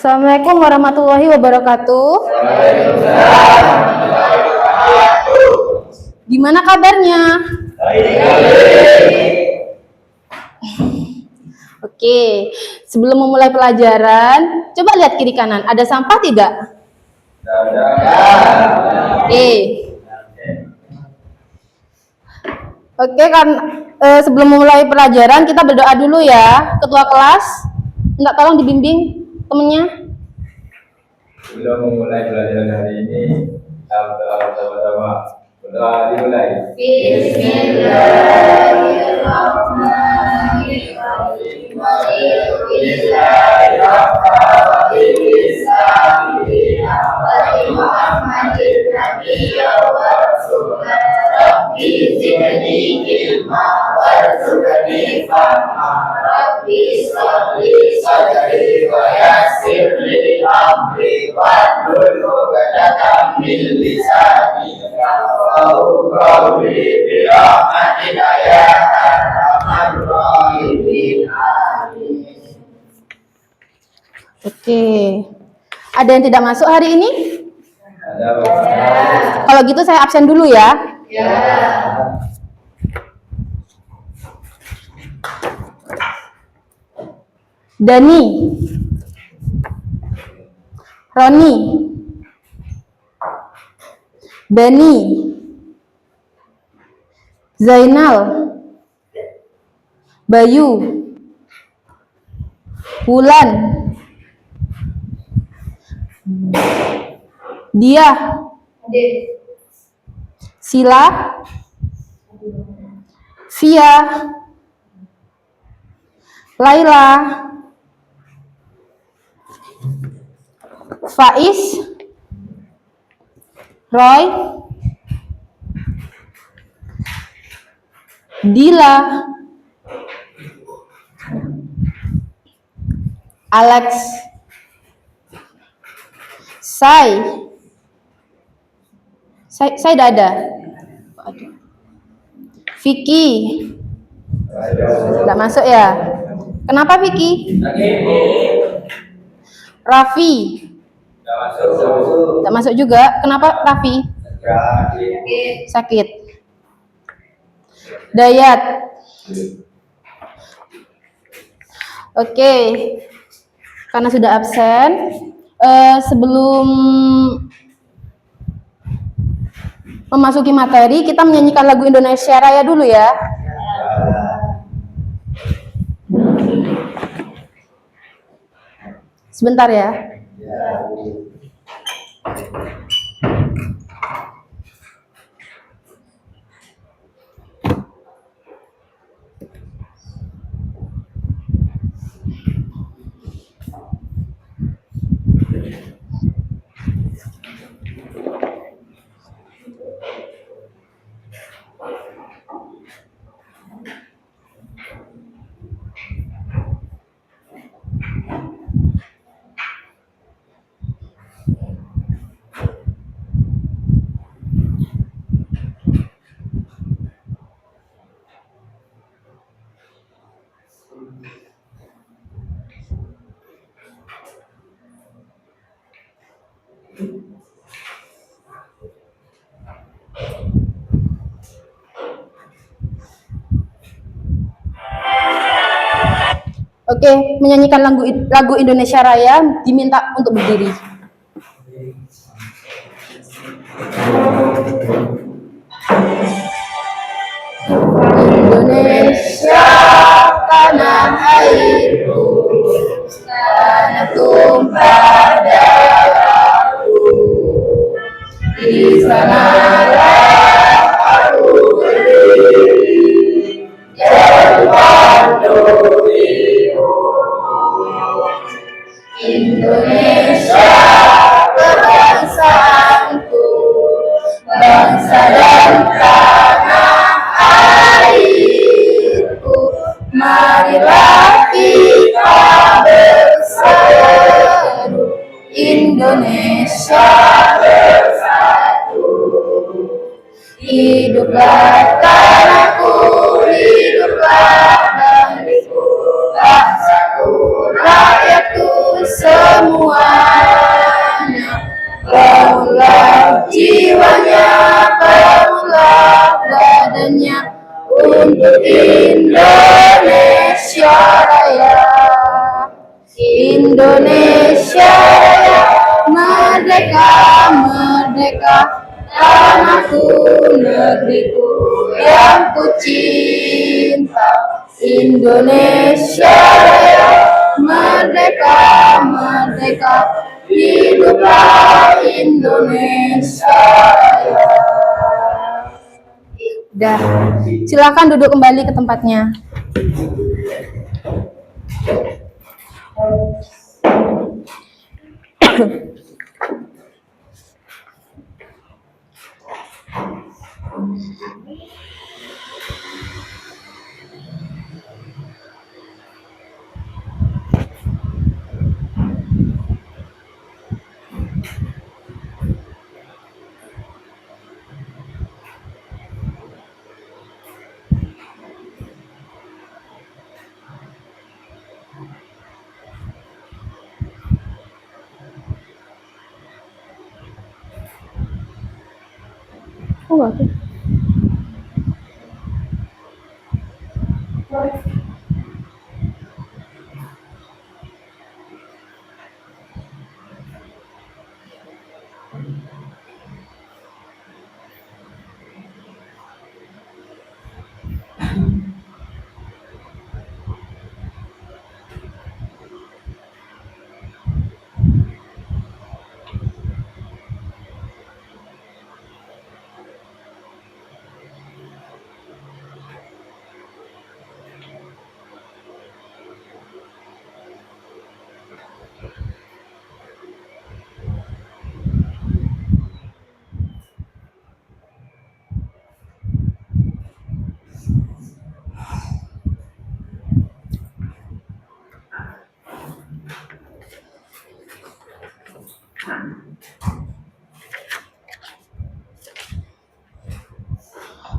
Assalamualaikum warahmatullahi wabarakatuh. Gimana kabarnya? Oke, sebelum memulai pelajaran, coba lihat kiri kanan. Ada sampah tidak? Oke. Oke, kan sebelum memulai pelajaran kita berdoa dulu ya. Ketua kelas, enggak, tolong dibimbing temennya. Sebelum memulai pelajaran hari ini, sama-sama berdoa dimulai. Bismillahirrahmanirrahim. Oke, ada yang tidak masuk hari ini? Ada. Kalau gitu saya absen dulu ya. Dani, Roni, Beni, Zainal, Bayu, Wulan, Dia, Sila, Via, Laila, Faiz, Roy, Dila, Alex, Saya tidak ada. Vicky, tidak masuk ya. Kenapa Vicky? Raffi, tidak masuk juga. Kenapa Raffi? Sakit. Dayat. Oke, karena sudah absen, sebelum memasuki materi, kita menyanyikan lagu Indonesia Raya dulu ya. Sebentar ya. Oke, menyanyikan lagu Indonesia Raya diminta untuk berdiri. Indonesia tanah airku, tanah tumpah darahku, di sanalah aku berdiri, jatuh Indonesia kebangsaanku, bangsa dan tanah airku, marilah kita bersatu, Indonesia bersatu. Hiduplah tanahku, hiduplah negeriku, bangsaku, rakyatku semua. Indonesia Raya, Indonesia Raya, merdeka, merdeka, tanahku, negeriku yang ku cinta. Indonesia Raya, merdeka, merdeka, hiduplah Indonesia Raya. Udah, silakan duduk kembali ke tempatnya. Oh, bagus.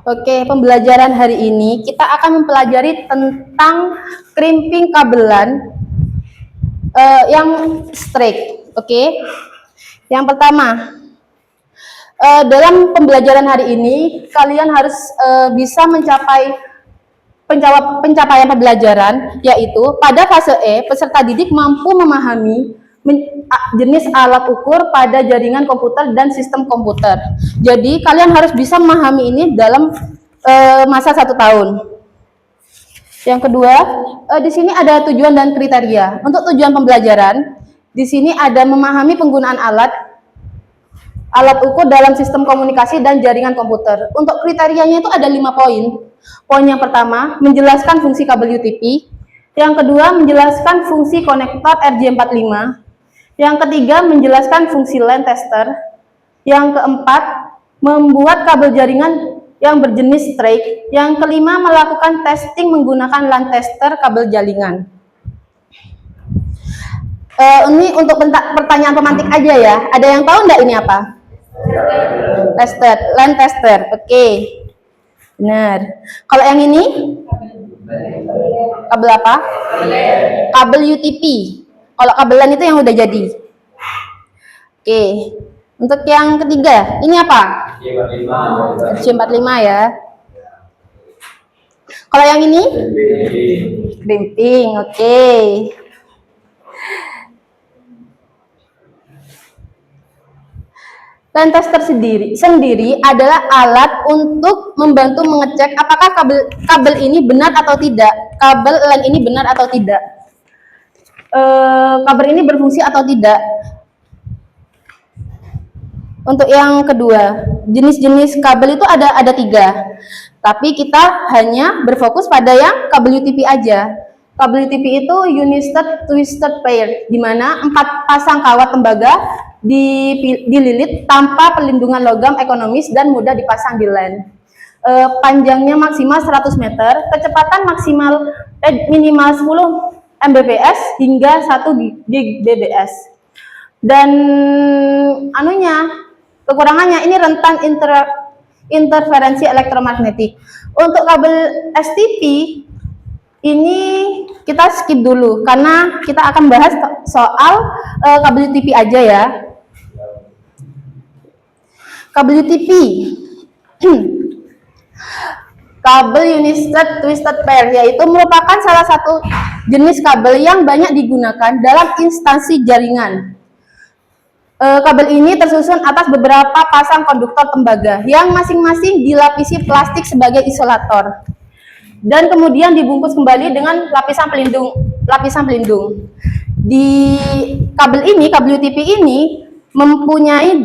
Oke, pembelajaran hari ini kita akan mempelajari tentang crimping kabelan yang straight. Oke, yang pertama, dalam pembelajaran hari ini kalian harus bisa mencapai pencapaian pembelajaran, yaitu pada fase E, peserta didik mampu memahami jenis alat ukur pada jaringan komputer dan sistem komputer. Jadi kalian harus bisa memahami ini dalam masa 1 tahun. Yang kedua, di sini ada tujuan dan kriteria. Untuk tujuan pembelajaran, di sini ada memahami penggunaan alat ukur dalam sistem komunikasi dan jaringan komputer. Untuk kriterianya itu ada 5 poin. Poin yang pertama, menjelaskan fungsi kabel UTP. Yang kedua, menjelaskan fungsi konektor RJ45. Yang ketiga, menjelaskan fungsi LAN tester. Yang keempat, membuat kabel jaringan yang berjenis straight. Yang kelima, melakukan testing menggunakan LAN tester kabel jaringan. Ini untuk pertanyaan pemantik aja ya. Ada yang tahu enggak ini apa? Tester, LAN tester. Oke. Benar. Kalau yang ini? Kabel apa? Kabel UTP. Kalau kabelan itu yang udah jadi. Oke. Untuk yang ketiga, ini apa? RJ45 ya. Kalau yang ini? Crimping. Oke. LAN tester sendiri adalah alat untuk membantu mengecek apakah kabel ini benar atau tidak. Kabel LAN ini benar atau tidak. Kabel ini berfungsi atau tidak. Untuk yang kedua, jenis-jenis kabel itu ada 3. Tapi kita hanya berfokus pada yang kabel UTP aja. Kabel UTP itu Unisted Twisted Pair, di mana 4 pasang kawat tembaga dililit tanpa perlindungan logam ekonomis dan mudah dipasang di LAN. Panjangnya maksimal 100 meter, kecepatan maksimal minimal 10 Mbps hingga 1 Gbps. Dan kekurangannya ini rentan interferensi elektromagnetik. Untuk kabel STP ini kita skip dulu karena kita akan bahas soal kabel UTP aja ya. Kabel UTP. kabel Unisted Twisted Pair, yaitu merupakan salah satu jenis kabel yang banyak digunakan dalam instansi jaringan. Kabel ini tersusun atas beberapa pasang konduktor tembaga yang masing-masing dilapisi plastik sebagai isolator dan kemudian dibungkus kembali dengan lapisan pelindung. Di kabel ini, kabel UTP ini mempunyai 4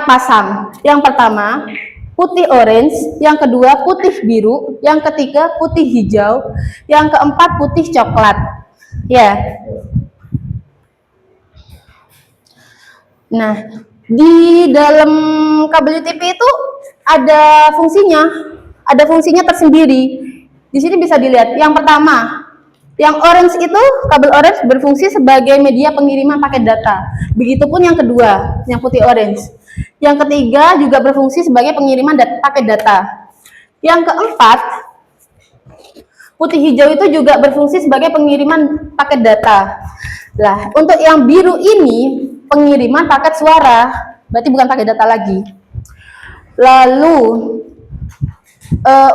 pasang. Yang pertama putih orange, yang kedua putih biru, yang ketiga putih hijau, yang keempat putih coklat. Ya. Nah, di dalam kabel UTP itu ada fungsinya tersendiri. Di sini bisa dilihat. Yang pertama, yang orange itu, kabel orange berfungsi sebagai media pengiriman paket data. Begitupun yang kedua, yang putih orange. Yang ketiga juga berfungsi sebagai pengiriman paket data. Yang keempat, putih hijau itu juga berfungsi sebagai pengiriman paket data. Nah, untuk yang biru ini pengiriman paket suara, berarti bukan paket data lagi. Lalu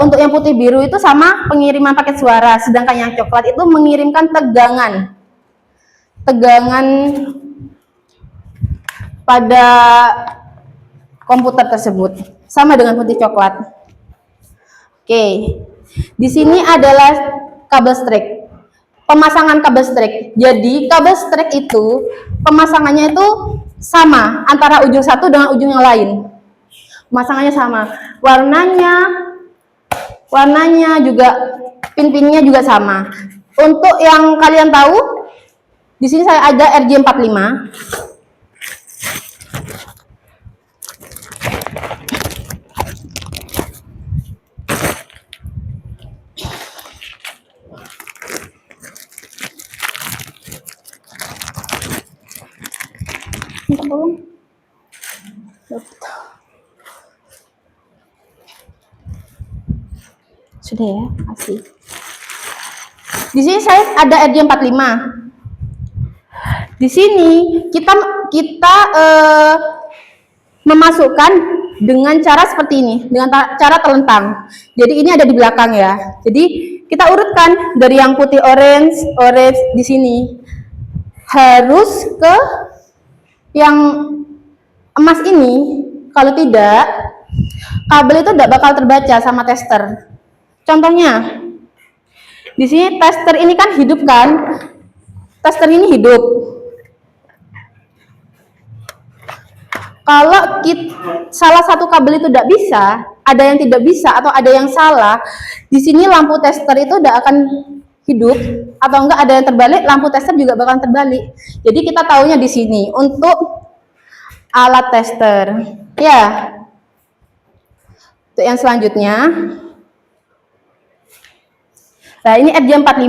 untuk yang putih biru itu sama pengiriman paket suara, sedangkan yang coklat itu mengirimkan tegangan pada komputer tersebut, sama dengan putih coklat. Oke, di sini adalah kabel strek, pemasangan kabel strek. Jadi kabel strek itu pemasangannya itu sama antara ujung satu dengan ujung yang lain. Pemasangannya sama, warnanya juga, pin-pinnya juga sama. Untuk yang kalian tahu, di sini saya ada RJ45. Sudah ya, kasih. Di sini saya ada RJ45. Di sini kita memasukkan dengan cara seperti ini, dengan cara telentang. Jadi ini ada di belakang ya. Jadi kita urutkan dari yang putih orange di sini harus ke yang emas ini. Kalau tidak, kabel itu tidak bakal terbaca sama tester. Contohnya, di sini tester ini kan hidup kan? Tester ini hidup. Kalau salah satu kabel itu tidak bisa, ada yang tidak bisa atau ada yang salah, di sini lampu tester itu tidak akan hidup, atau enggak ada yang terbalik, lampu tester juga bakal terbalik. Jadi kita tahunya di sini untuk alat tester. Ya. Untuk yang selanjutnya. Nah, ini RJ45.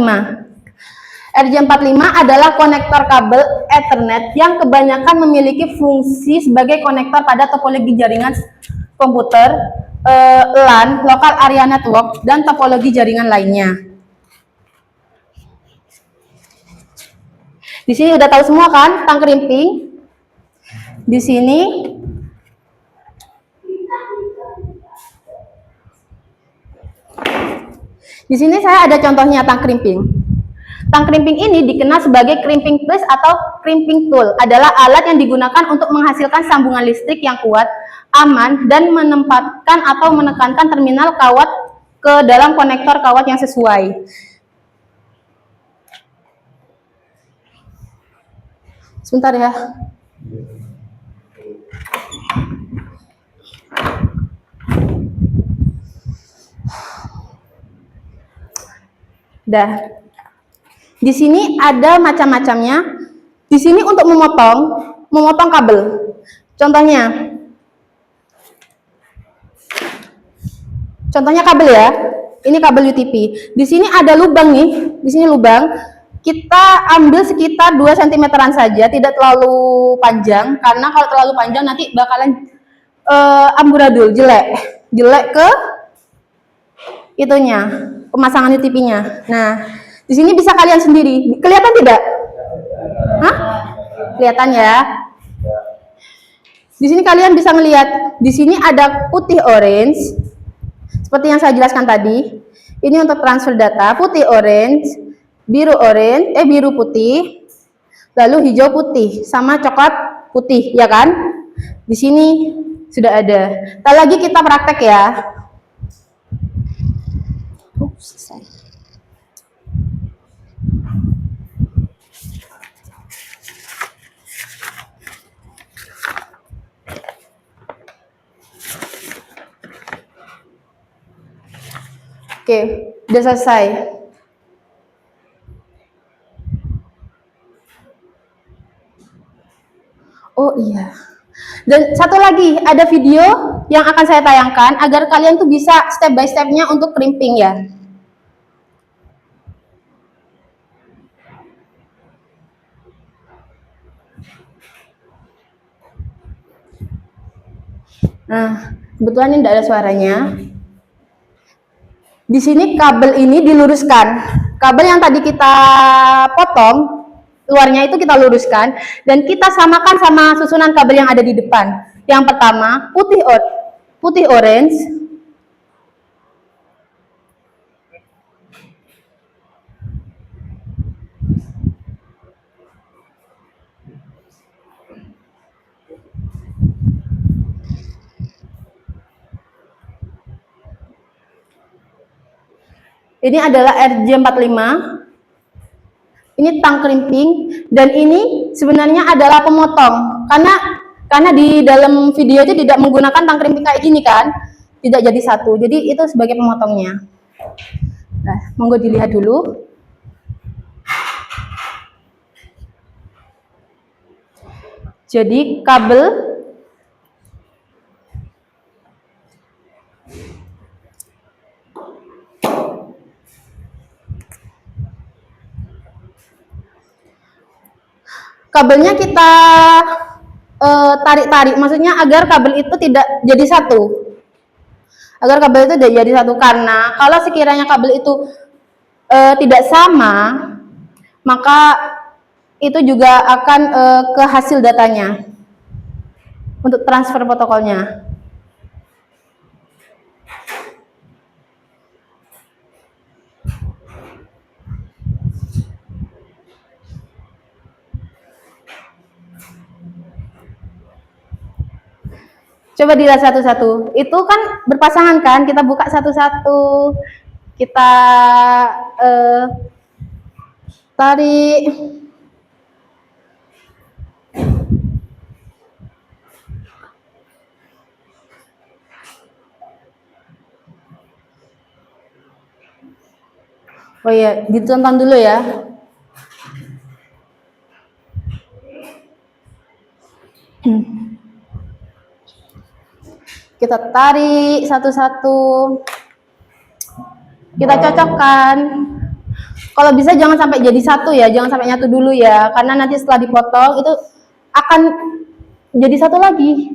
RJ45 adalah konektor kabel Ethernet yang kebanyakan memiliki fungsi sebagai konektor pada topologi jaringan komputer, LAN, Local Area Network, dan topologi jaringan lainnya. Di sini udah tahu semua kan tentang crimping? Di sini saya ada contohnya tang crimping. Tang crimping ini dikenal sebagai crimping press atau crimping tool. Adalah alat yang digunakan untuk menghasilkan sambungan listrik yang kuat, aman, dan menempatkan atau menekankan terminal kawat ke dalam konektor kawat yang sesuai. Sebentar ya. Dah. Di sini ada macam-macamnya. Di sini untuk memotong kabel. Contohnya kabel ya. Ini kabel UTP. Di sini ada lubang nih. Di sini lubang. Kita ambil sekitar 2 cm-an saja, tidak terlalu panjang, karena kalau terlalu panjang nanti bakalan amburadul, jelek ke itunya, pemasangan UTP-nya. Nah, di sini bisa kalian sendiri. Kelihatan tidak? Hah? Kelihatan ya? Di sini kalian bisa melihat, di sini ada putih orange, seperti yang saya jelaskan tadi. Ini untuk transfer data, putih orange, biru putih, lalu hijau putih, sama coklat putih, ya kan? Di sini sudah ada. Ntar lagi kita praktek ya. Selesai. Oke, udah selesai. Oh iya. Dan satu lagi, ada video yang akan saya tayangkan agar kalian tuh bisa step by stepnya untuk crimping ya. Nah, kebetulan ini tidak ada suaranya. Di sini kabel ini diluruskan. Kabel yang tadi kita potong, luarnya itu kita luruskan dan kita samakan sama susunan kabel yang ada di depan. Yang pertama, putih orange, ini adalah RJ45. Ini tang crimping dan ini sebenarnya adalah pemotong karena di dalam video itu tidak menggunakan tang crimping kayak gini kan, tidak jadi satu, jadi itu sebagai pemotongnya. Nah, monggo dilihat dulu. Jadi kabelnya kita tarik-tarik, maksudnya agar kabel itu tidak jadi satu. Agar kabel itu tidak jadi satu, karena kalau sekiranya kabel itu tidak sama, maka itu juga akan ke hasil datanya untuk transfer protokolnya. Coba dilihat satu-satu. Itu kan berpasangan kan? Kita buka satu-satu. Kita tarik. Oh iya, ditonton dulu ya. Kita tarik satu-satu. Kita cocokkan. Kalau bisa jangan sampai jadi satu ya, jangan sampai nyatu dulu ya, karena nanti setelah dipotong itu akan jadi satu lagi,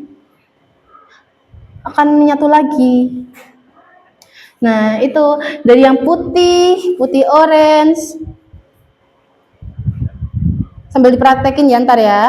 akan menyatu lagi. Nah, itu dari yang putih orange, sambil dipraktekin ya ntar ya.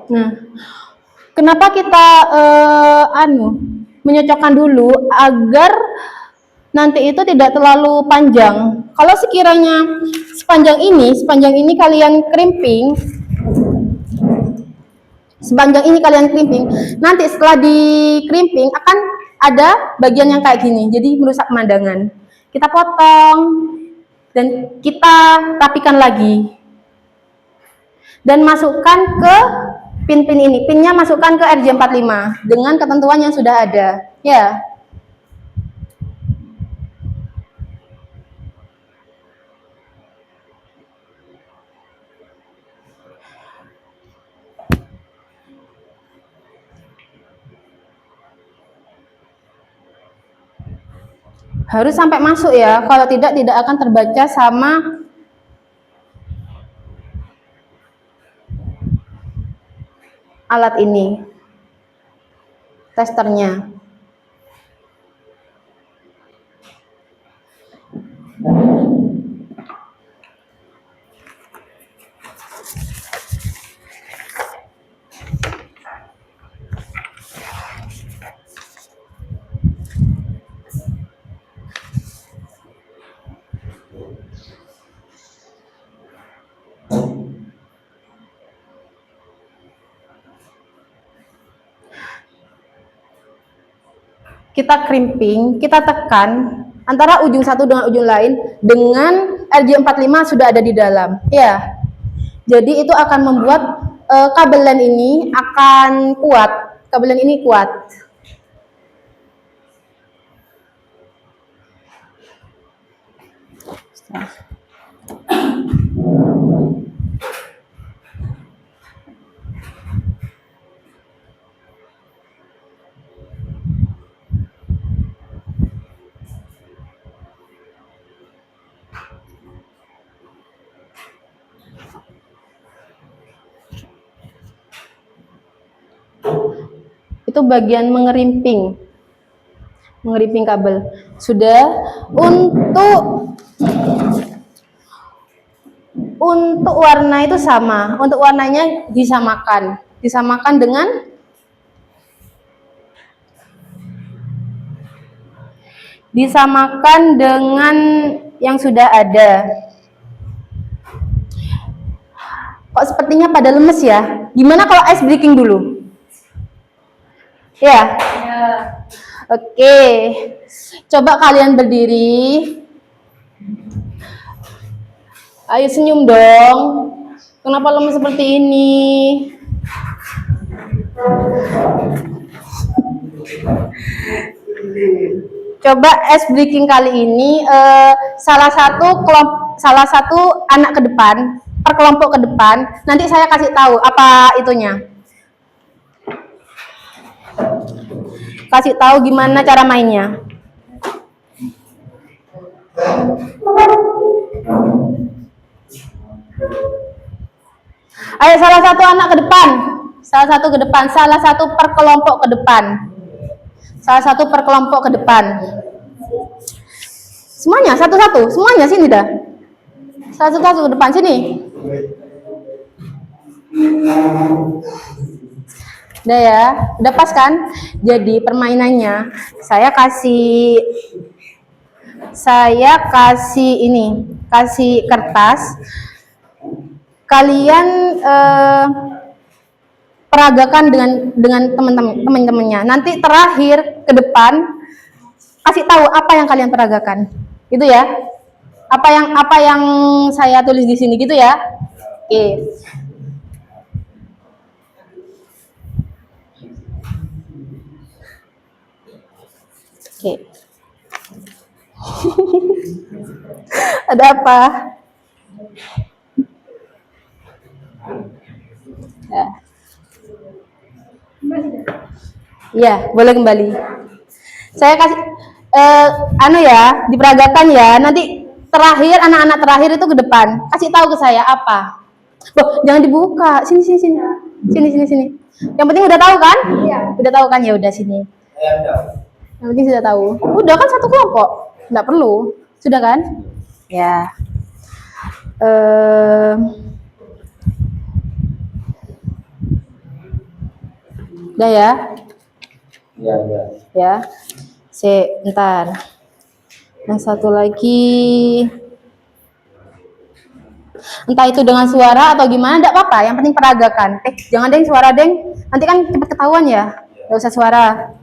Nah, kenapa kita menyocokkan dulu agar nanti itu tidak terlalu panjang. Kalau sekiranya sepanjang ini kalian crimping, nanti setelah di crimping akan ada bagian yang kayak gini, jadi merusak pemandangan. Kita potong dan kita rapikan lagi dan masukkan ke pin-pin ini. Pinnya masukkan ke RJ45 dengan ketentuan yang sudah ada ya. Harus sampai masuk ya. Kalau tidak akan terbaca sama alat ini, testernya. Kita crimping, kita tekan antara ujung satu dengan ujung lain dengan RJ45 sudah ada di dalam. Ya. Jadi itu akan membuat kabelan ini akan kuat. Kabelan ini kuat. Itu bagian mengerimping kabel. Sudah. Untuk warna itu sama. Untuk warnanya disamakan dengan yang sudah ada. Kok sepertinya pada lemes ya? Gimana kalau ice breaking dulu? Ya. Oke. Coba kalian berdiri. Ayo senyum dong. Kenapa lemes seperti ini? Coba ice breaking kali ini salah satu anak ke depan, per kelompok ke depan. Nanti saya kasih tahu apa itunya. Kasih tahu gimana cara mainnya. Ayo salah satu anak ke depan. Salah satu per kelompok ke depan. Semuanya satu-satu, semuanya sini dah. Satu-satu ke depan sini. Udah ya, udah pas kan? Jadi permainannya saya kasih kertas. Kalian peragakan dengan teman-temannya. Nanti terakhir ke depan kasih tahu apa yang kalian peragakan. Gitu ya. Apa yang saya tulis di sini gitu ya. Oke. Oke. Ada apa? Ya, boleh kembali. Saya kasih diperagakan ya. Nanti terakhir anak-anak terakhir itu ke depan. Kasih tahu ke saya apa. Loh, jangan dibuka. Sini. Sini. Yang penting udah tahu kan? Iya. Udah tahu kan? Ya udah sini. Yang penting sudah tahu. Udah kan satu kelompok. Enggak perlu. Sudah kan? Ya. Udah ya? Iya. Ya. Bentar. Yang satu lagi. Entah itu dengan suara atau gimana, enggak apa-apa. Yang penting peragakan. Jangan deng suara deng. Nanti kan cepat ketahuan ya. Enggak usah suara.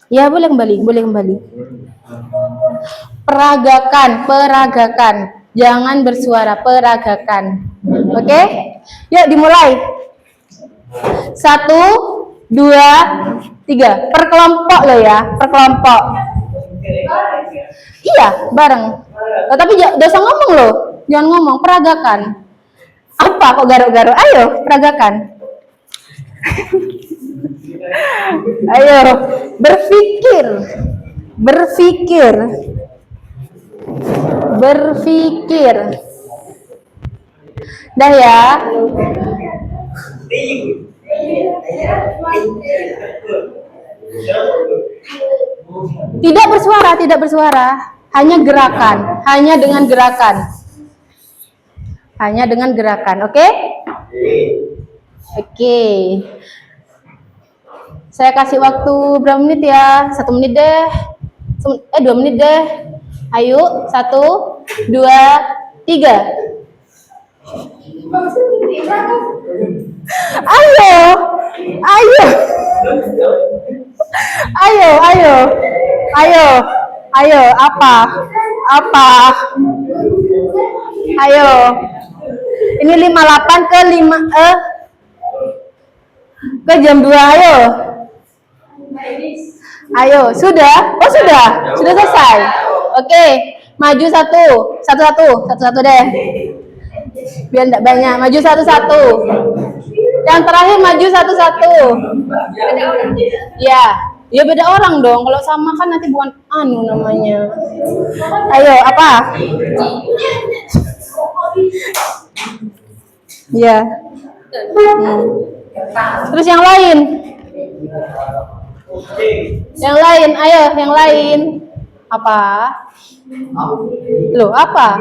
Ya, boleh kembali. Peragakan. Jangan bersuara, peragakan. Oke? Yuk dimulai. 1, 2, 3. Per kelompok loh ya, per kelompok. Iya, bareng. Tapi jangan usah ngomong loh. Jangan ngomong, peragakan. Apa kok garuk-garuk? Ayo, peragakan. Ayo, berpikir. Berpikir. Berpikir. Dah ya. Tidak bersuara, tidak bersuara. Hanya gerakan, hanya dengan gerakan. Hanya dengan gerakan, oke? Oke. Saya kasih waktu berapa menit ya? 1 menit deh. 2 menit deh. Ayo, 1, 2, 3. Ayo, ayo, ayo, ayo, ayo, ayo, apa, apa, ayo, ini 58 ke 5 ke jam 2, ayo, ayo, sudah, oh sudah selesai, oke, maju satu deh. Biar enggak banyak, maju satu-satu. Yang terakhir maju satu-satu. Ya, ya beda orang dong. Kalau sama kan nanti bukan anu namanya. Ayo, apa? Ya. Terus yang lain. Yang lain, ayo, yang lain. Apa? Loh, apa?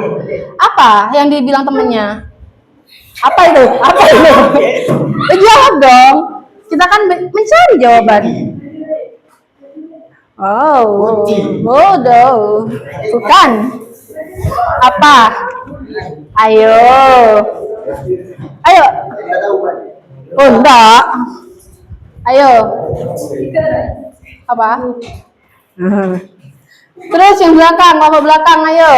Apa yang dibilang temennya? Apa itu? Apa itu? Jawab dong. Kita kan mencari jawaban. Oh, bodoh. Bukan. Apa? Ayo. Ayo. Oh, enggak. Ayo. Apa? Terus yang belakang, kelompok belakang, ayo.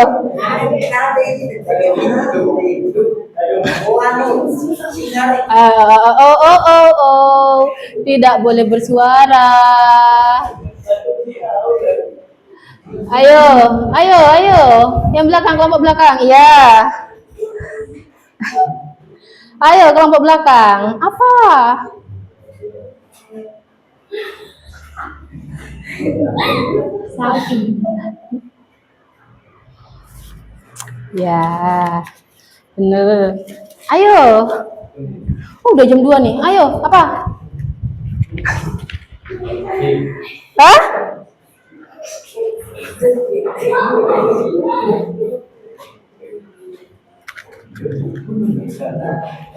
Tidak boleh bersuara. Ayo, ayo, ayo. Yang belakang, kelompok belakang, iya. Ayo, kelompok belakang. Apa? Ya, bener. Ayo. Udah jam 2 nih. Ayo, apa? Hah?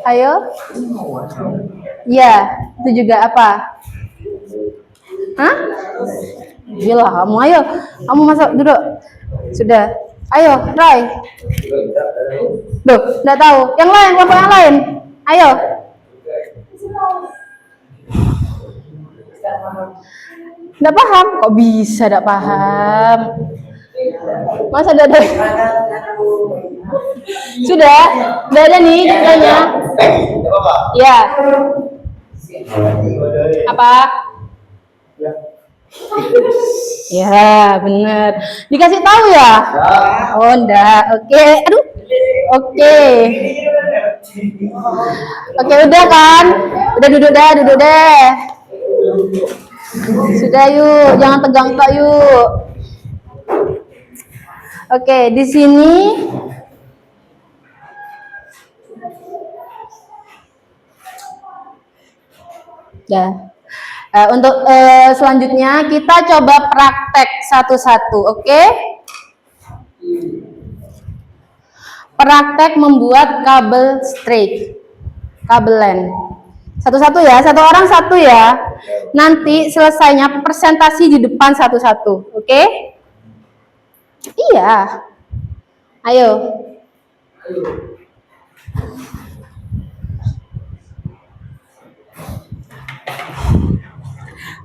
Ayo. Ya, itu juga apa? Hah? Gila, kamu ayo. Kamu masuk duduk. Sudah. Ayo, Rai. Duh, enggak tahu. Yang lain, kelompok yang lain. Ayo. Enggak paham? Kok bisa enggak paham? Masa ada? Sudah? Udah ada nih ceritanya? Ya. Apa? Ya, bener. Dikasih tahu ya? Oh, enggak. Oke. Aduh. Oke. Oke, udah kan? Udah duduk deh. Sudah yuk, jangan tegang tak yuk. Oke, di sini dah. Untuk selanjutnya kita coba praktek satu-satu, oke? Praktek membuat kabel straight, kabel LAN. Satu-satu ya, satu orang satu ya. Nanti selesainya presentasi di depan satu-satu, oke? Iya. Ayo.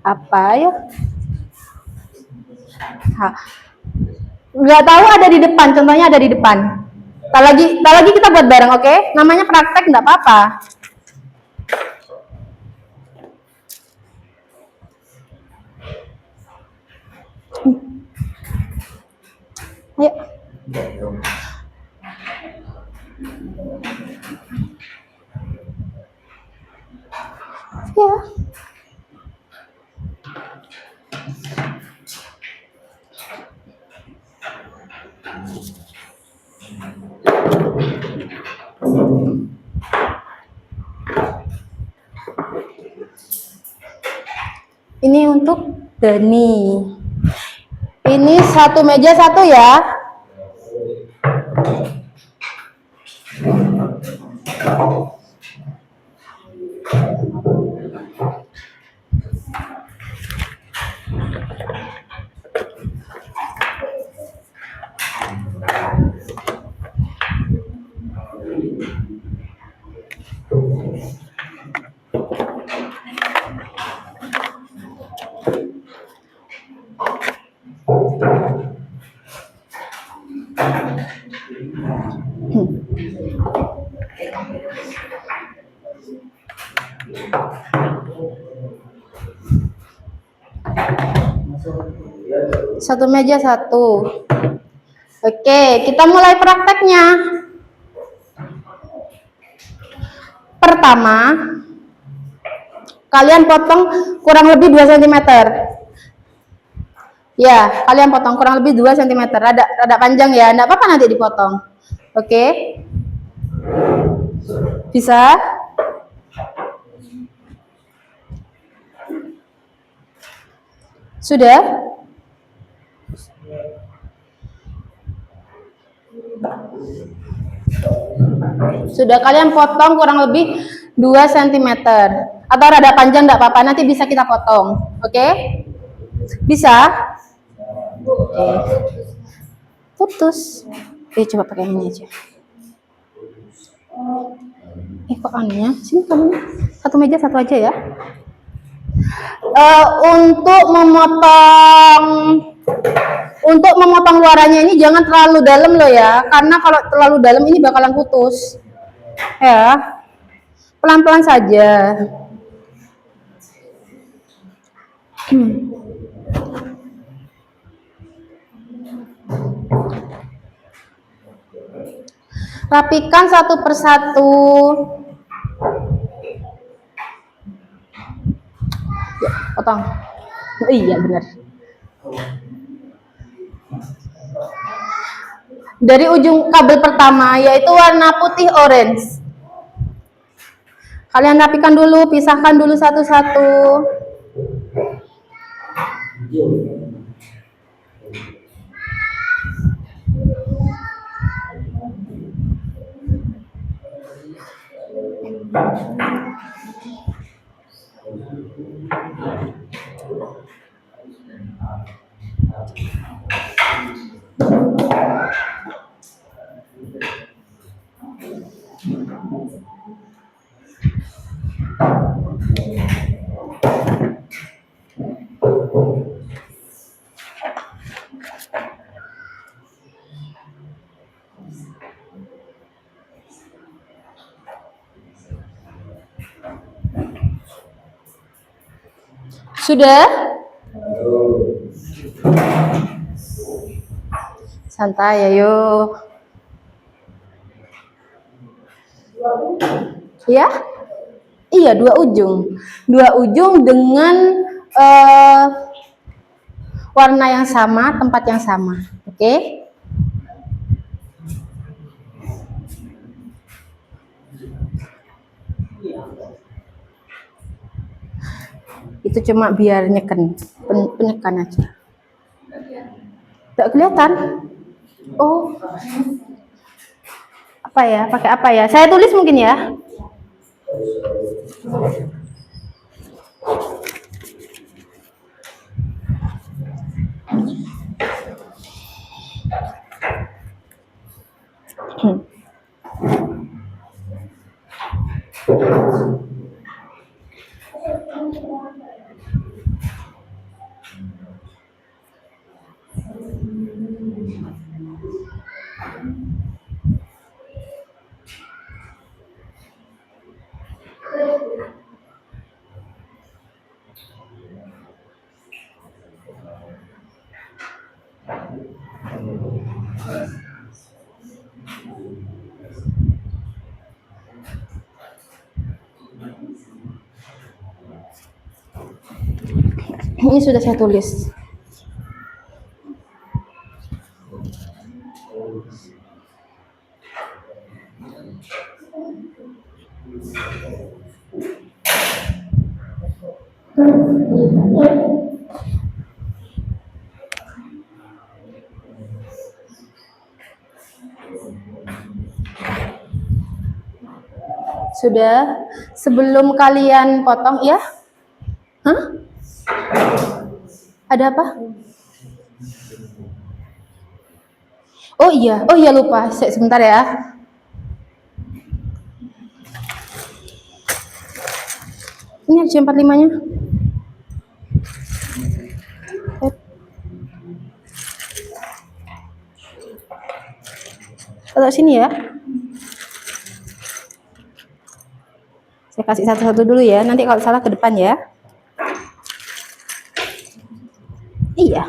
Apa ya? Nggak tahu, ada di depan, contohnya ada di depan. Tak lagi kita buat bareng, oke? Namanya praktek, nggak apa-apa. Ayo. Ini untuk Dani. Ini satu meja satu ya. Satu meja satu. Oke, kita mulai prakteknya. Pertama, kalian potong kurang lebih 2 cm. Ya, kalian potong kurang lebih 2 cm. Rada panjang ya, enggak apa-apa nanti dipotong. Oke. Bisa? Sudah? Sudah, kalian potong kurang lebih 2 cm. Atau rada panjang enggak apa-apa, nanti bisa kita potong. Oke? Bisa? Oke. Putus. Coba pakai ini aja. Kok anunya? Sini kamu. Satu meja satu aja ya. Untuk memotong luarannya ini jangan terlalu dalam loh ya, karena kalau terlalu dalam ini bakalan putus. Ya, pelan-pelan saja. Rapikan satu persatu. Ya, potong. Oh, iya benar. Dari ujung kabel pertama, yaitu warna putih orange. Kalian rapikan dulu, pisahkan dulu satu-satu. Sudah? Santai, ayo. Ya? Iya, dua ujung. Dua ujung dengan warna yang sama, tempat yang sama. Oke? Itu cuma biar penyekan aja. Tidak kelihatan? Oh. Apa ya? Pakai apa ya? Saya tulis mungkin ya. Ini sudah saya tulis. Sudah. Sebelum kalian potong, ya? Hah? Ada apa? Oh iya lupa. Sebentar ya. Ini ada 45-nya. Taruh sini ya. Saya kasih satu-satu dulu ya. Nanti kalau salah ke depan ya. Iya.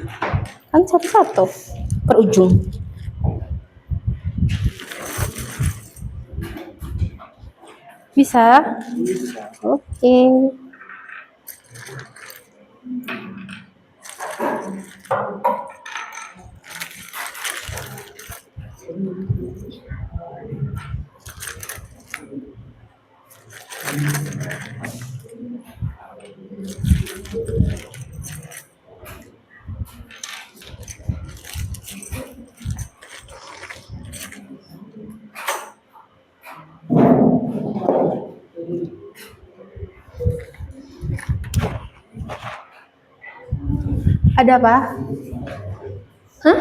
Kan satu-satu per ujung. Bisa? Oke. Ada apa? Hah?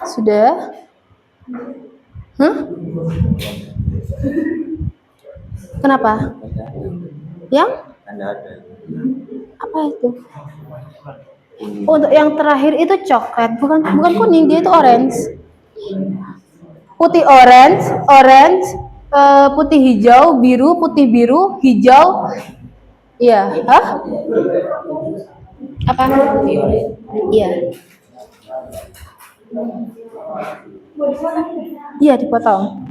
Sudah? Hah? Kenapa? Yang? Apa itu? Untuk yang terakhir itu coklat, bukan kuning, dia itu orange. Putih orange, putih hijau, biru, putih biru, hijau. Iya, hah? Apa? Iya. Iya, dipotong.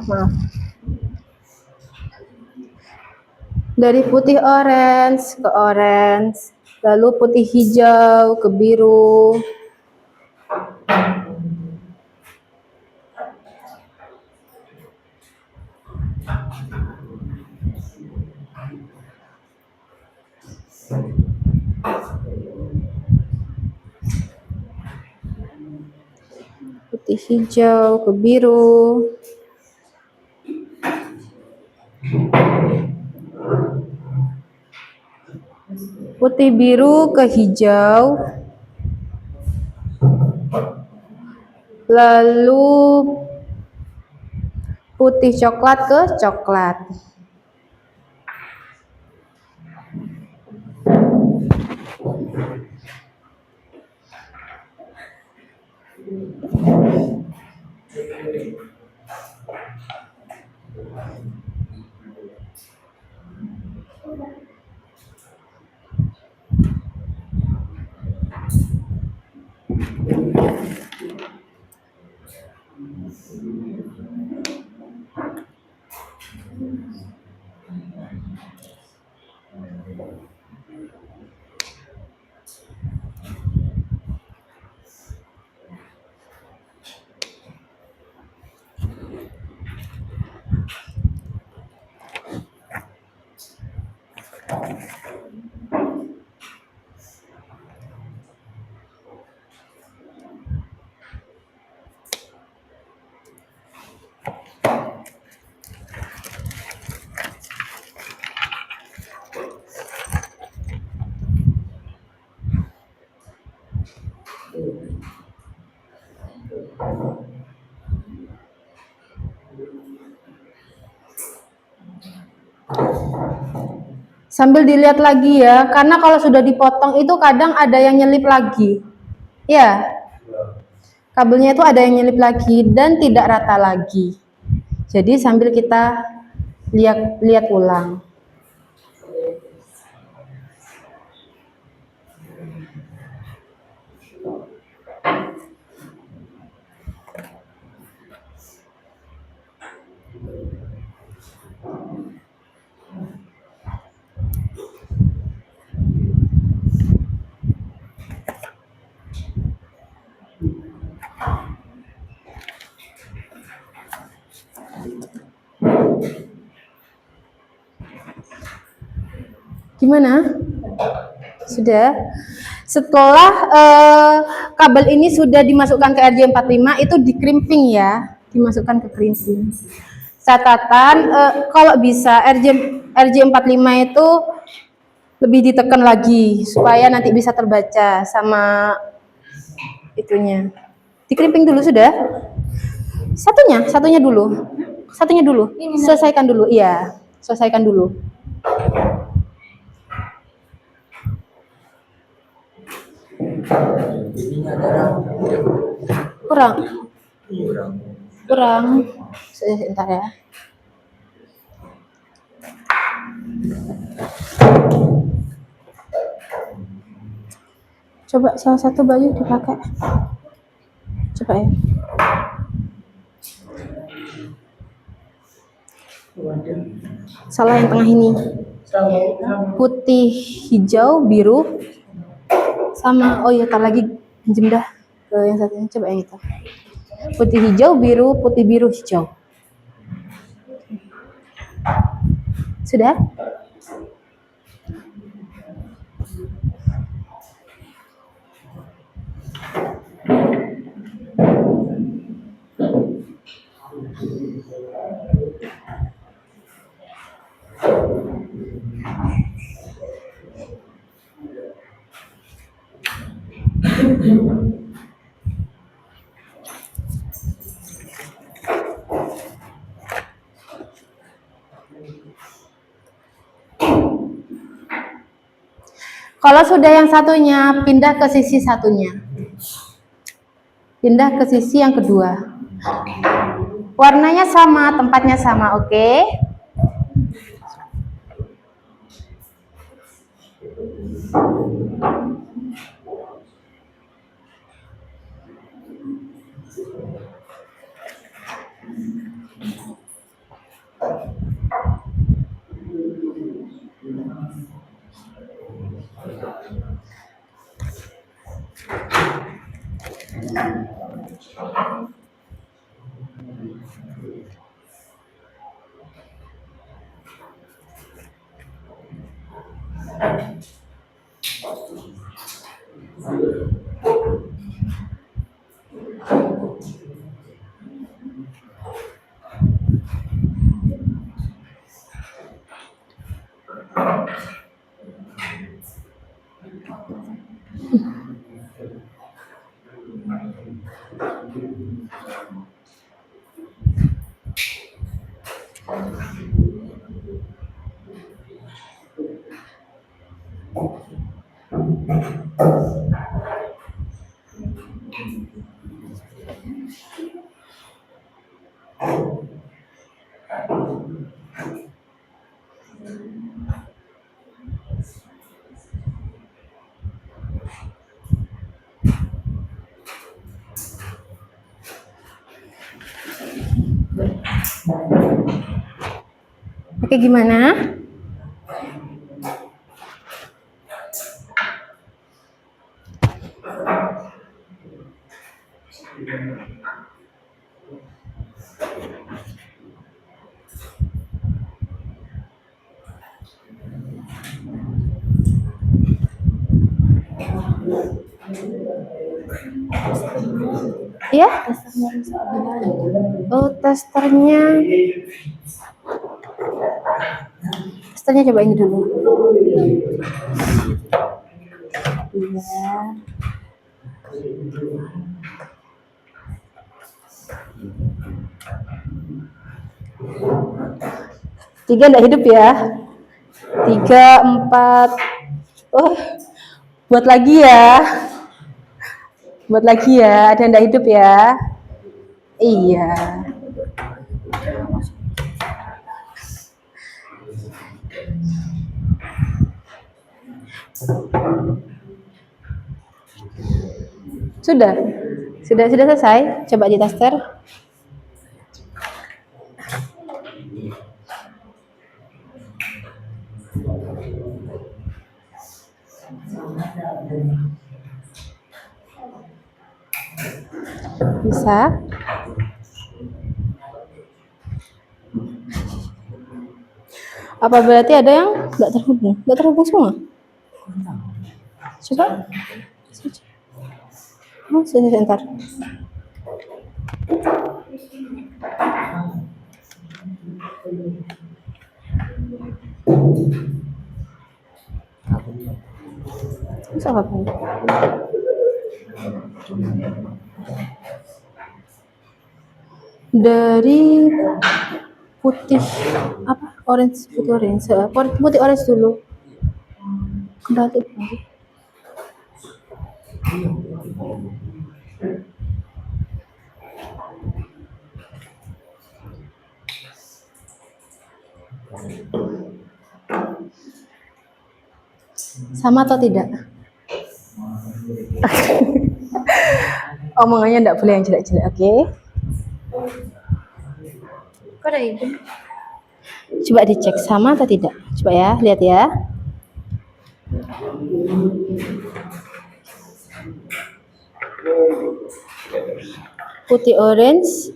Maaf. Dari putih orange ke orange, lalu putih hijau ke biru. Putih hijau ke biru. Putih biru ke hijau. Lalu putih coklat ke coklat. Sambil dilihat lagi ya, karena kalau sudah dipotong itu kadang ada yang nyelip lagi. Ya, kabelnya itu ada yang nyelip lagi dan tidak rata lagi. Jadi sambil kita lihat ulang. Gimana? Sudah? Setelah kabel ini sudah dimasukkan ke RJ45, itu dikrimping ya, dimasukkan ke krimping. Catatan, kalau bisa RJ45 itu lebih ditekan lagi supaya nanti bisa terbaca sama itunya. Dikrimping dulu sudah? Satunya dulu. Selesaikan dulu, iya. Selesaikan dulu. Kurang. Sebentar ya. Coba salah satu baju dipakai. Coba ya. Salah yang tengah ini. Putih, hijau, biru. Sama, oh iya, tar lagi pinjem dah ke yang satunya. Coba yang itu. Putih, hijau, biru, putih, biru, hijau. Sudah? Kalau sudah yang satunya, pindah ke sisi satunya. Pindah ke sisi yang kedua. Warnanya sama, tempatnya sama, oke? Oke, gimana? Ya? Oh, testernya. Testernya coba ini dulu. Iya. Tiga enggak hidup ya? 3, 4. Oh, buat lagi ya. Buat lagi ya. Ada yang enggak hidup ya? Iya. Sudah selesai. Coba di tester. Bisa. Apa berarti ada yang nggak terhubung? Nggak terhubung semua? Coba. Oh, sebentar. Bisa apa? Dari putih apa? Orange, putih orange. Putih orange dulu. Kembali. Sama atau tidak? Omongannya enggak boleh yang jelek-jelek, oke? Kok ada itu? Coba dicek sama atau tidak. Coba ya, lihat ya. Putih orange,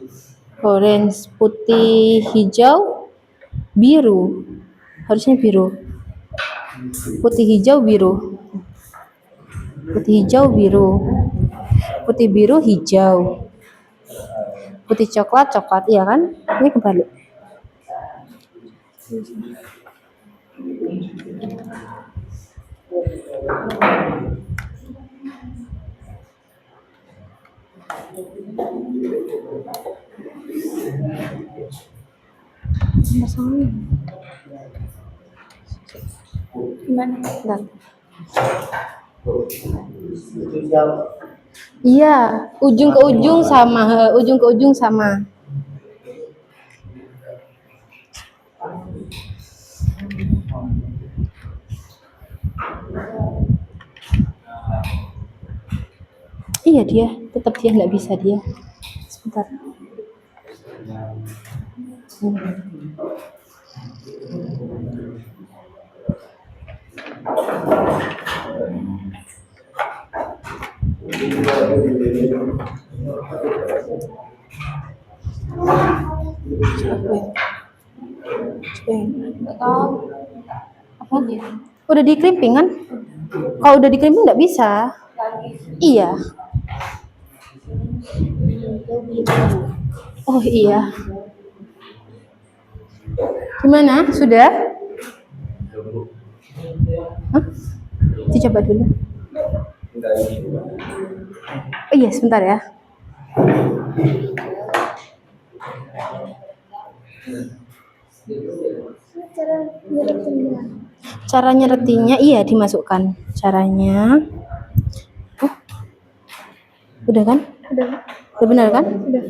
putih hijau, biru. Harusnya biru. Putih hijau, biru. Putih hijau, biru. Putih biru, hijau. Putih coklat, coklat, iya kan? Ini kebalik. Gimana? Bentar. Iya, ujung ke ujung sama, ujung ke ujung sama. Iya dia, tetap dia nggak bisa dia. Sebentar. Apa? Udah di crimping kan? Kalau udah di crimping nggak bisa. Iya. Oh iya. Gimana? Sudah? Hah? Dicoba dulu. Oh iya, sebentar ya. Cara nyeretinya iya dimasukkan. Caranya. Oh. Udah kan? Udah benar kan? Udah.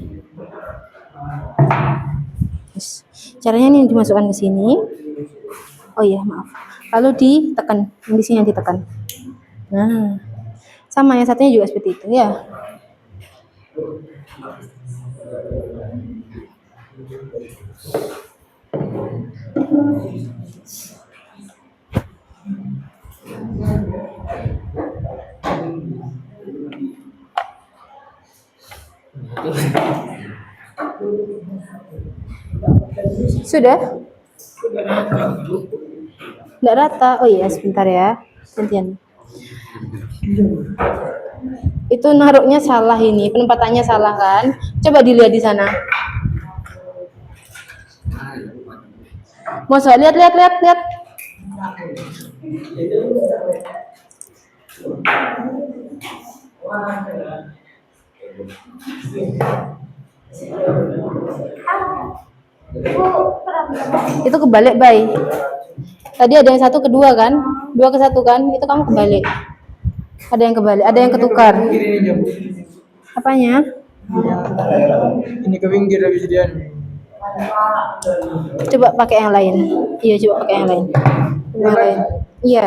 Yes. Caranya ini dimasukkan ke sini. Oh iya, maaf. Lalu ditekan, di sini yang ditekan. Nah, sama yang satunya juga seperti itu ya. Sudah? Nggak rata. Oh iya, sebentar ya. Gantian. Itu naruhnya salah ini, penempatannya salah kan? Coba dilihat di sana. Mau lihat, lihat, lihat, lihat. Itu kebalik, Bay. Tadi ada yang satu kedua kan? Dua ke satu kan? Itu kamu kebalik. Ada yang kebalik, ada yang ketukar. Apanya? Ini ke pinggir habis dia. Coba pakai yang lain. Iya, coba pakai yang lain. Yang lain. Iya.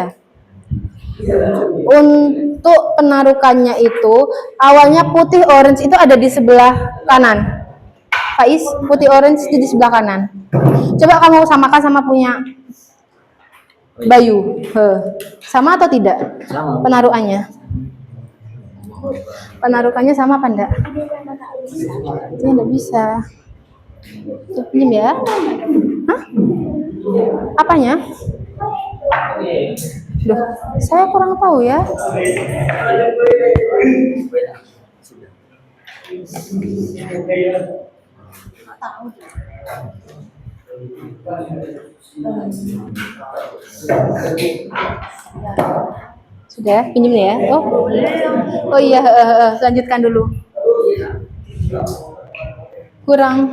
Untuk penarukannya itu awalnya putih orange itu ada di sebelah kanan. Faiz, putih orange itu di sebelah kanan. Coba kamu samakan sama punya Bayu. Sama atau tidak? Sama. Penarukannya. Penarukannya sama apa enggak? Ini enggak bisa. Pinjam ya. Hah? Apanya? Duh, saya kurang tahu ya. Sudah, pinjam ya. Oh iya, lanjutkan dulu. Kurang.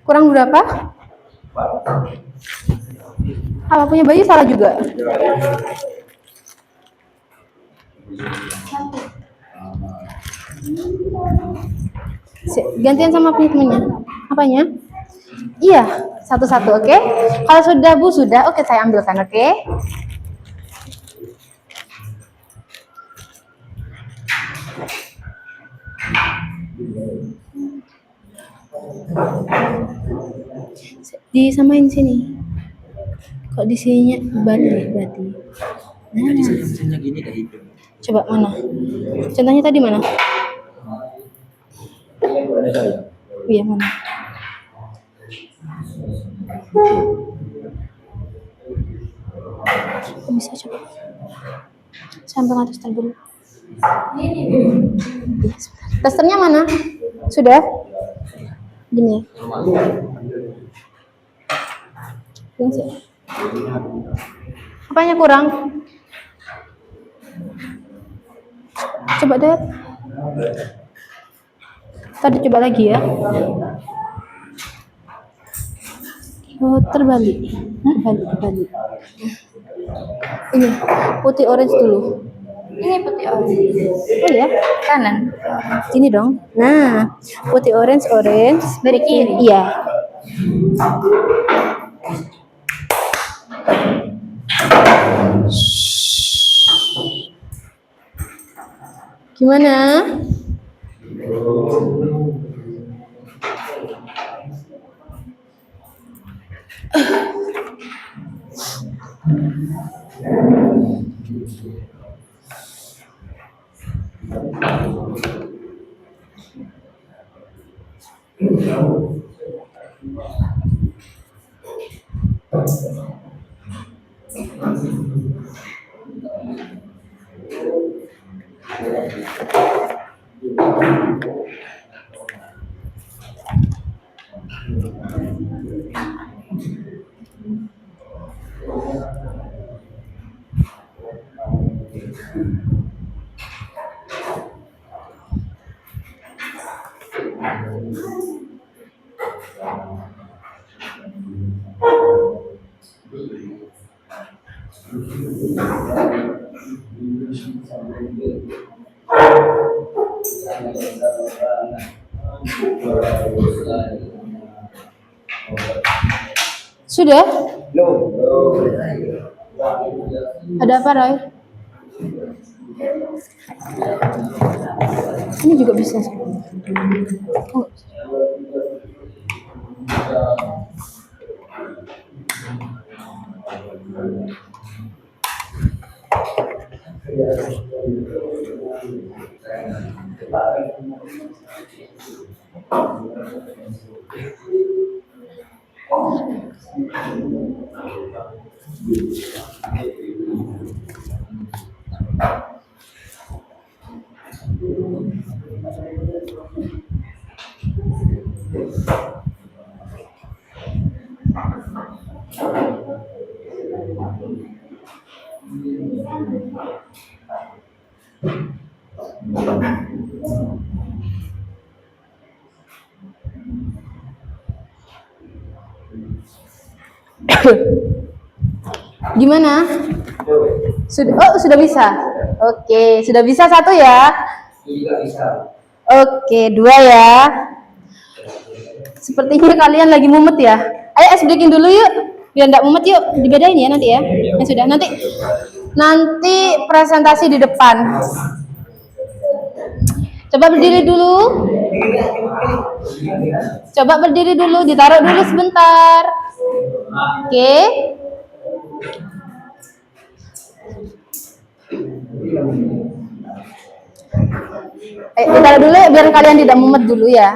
Kurang berapa? Apa punya Bayu salah juga? Gantian sama punya temennya. Apanya? Iya, satu-satu, oke? Kalau sudah Bu, sudah, oke saya ambilkan, oke? Disamain sini. Kok di sininya balik berarti? Nah. Misalnya gini dah hidup. Coba mana? Contohnya tadi mana? Iya mana? Kok bisa coba? Sampai ngatur start dulu. Testernya mana? Sudah? Gini ya. Apanya kurang? Coba deh. Tadi coba lagi ya. Oh, terbalik. Terbalik. Ini putih orange dulu. Ini putih orange. Oh ya, kanan. Sini dong. Nah, putih orange dari kiri. Iya. Gimana? Sudah? Ada apa, Roy? Ini juga bisa. Oh. Gimana? Sudah bisa. Oke, sudah bisa satu ya. Juga bisa. Oke, dua ya. Sepertinya kalian lagi mumet ya. Ayo ice breaking dulu yuk. Biar enggak mumet yuk. Dibedain ya nanti ya. Ya sudah, nanti presentasi di depan. Coba berdiri dulu. Coba berdiri dulu, ditaruh dulu sebentar. Oke. Ditaruh dulu ya, biar kalian tidak mumet dulu ya.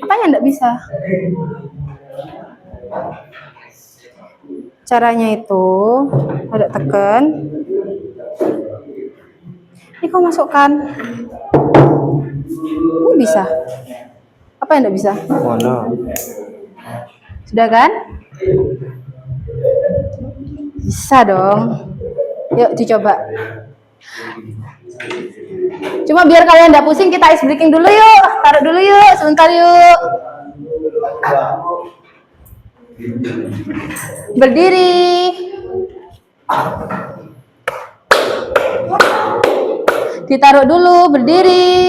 Apa yang enggak bisa? Caranya itu ada tekan. Ini kau masukkan. Bisa. Apa yang enggak bisa? Mana? Sudah kan? Bisa dong. Yuk dicoba. Cuma biar kalian enggak pusing, kita ice breaking dulu yuk. Taruh dulu yuk, sebentar yuk. Berdiri. Ditaruh dulu, berdiri.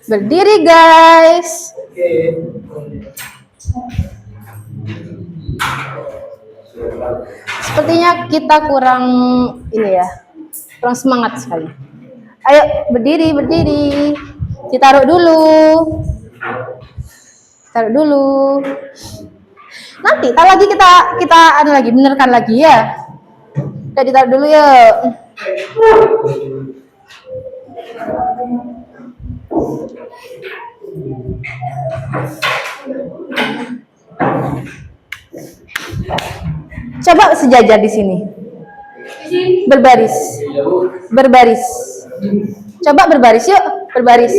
Berdiri guys. Sepertinya kita kurang ini ya, kurang semangat sekali. Ayo berdiri, ditaruh dulu, nanti tak lagi kita ada lagi, benerkan lagi ya. Udah ditaruh dulu yuk. Coba sejajar di sini. Berbaris. Coba berbaris yuk, berbaris.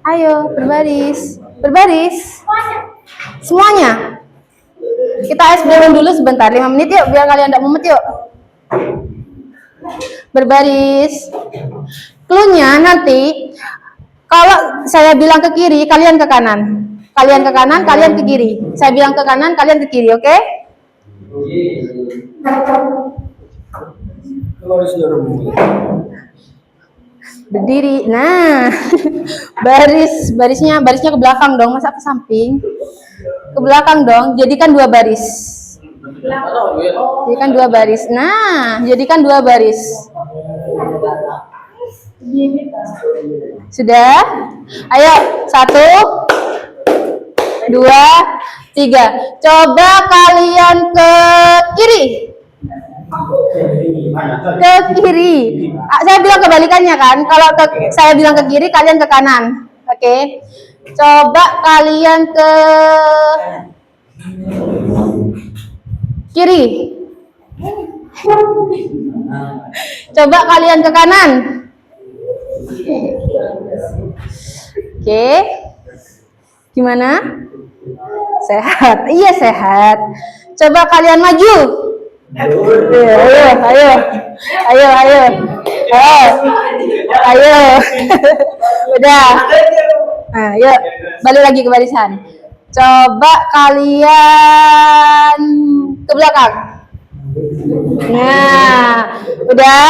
Ayo berbaris. Semuanya. Kita ice breaking dulu sebentar, 5 menit yuk, biar kalian tidak mumet yuk. Berbaris. Cluenya nanti kalau saya bilang ke kiri, kalian ke kanan. Kalian ke kanan, kalian ke kiri. Saya bilang ke kanan, kalian ke kiri, oke? Berdiri. Nah, barisnya ke belakang dong, masa ke samping? Ke belakang dong. Jadikan 2 baris. Nah, jadikan 2 baris. Sudah? Ayo, 1, 2, 3. Coba kalian ke kiri. Saya bilang kebalikannya kan. Kalau saya bilang ke kiri, kalian ke kanan. Oke. Coba kalian ke kiri. Coba kalian ke kanan. Oke. Gimana? Sehat. Iya, sehat. Coba kalian maju. Ayo. Udah. Nah, yuk, balik lagi ke barisan. Coba kalian ke belakang. Nah, udah?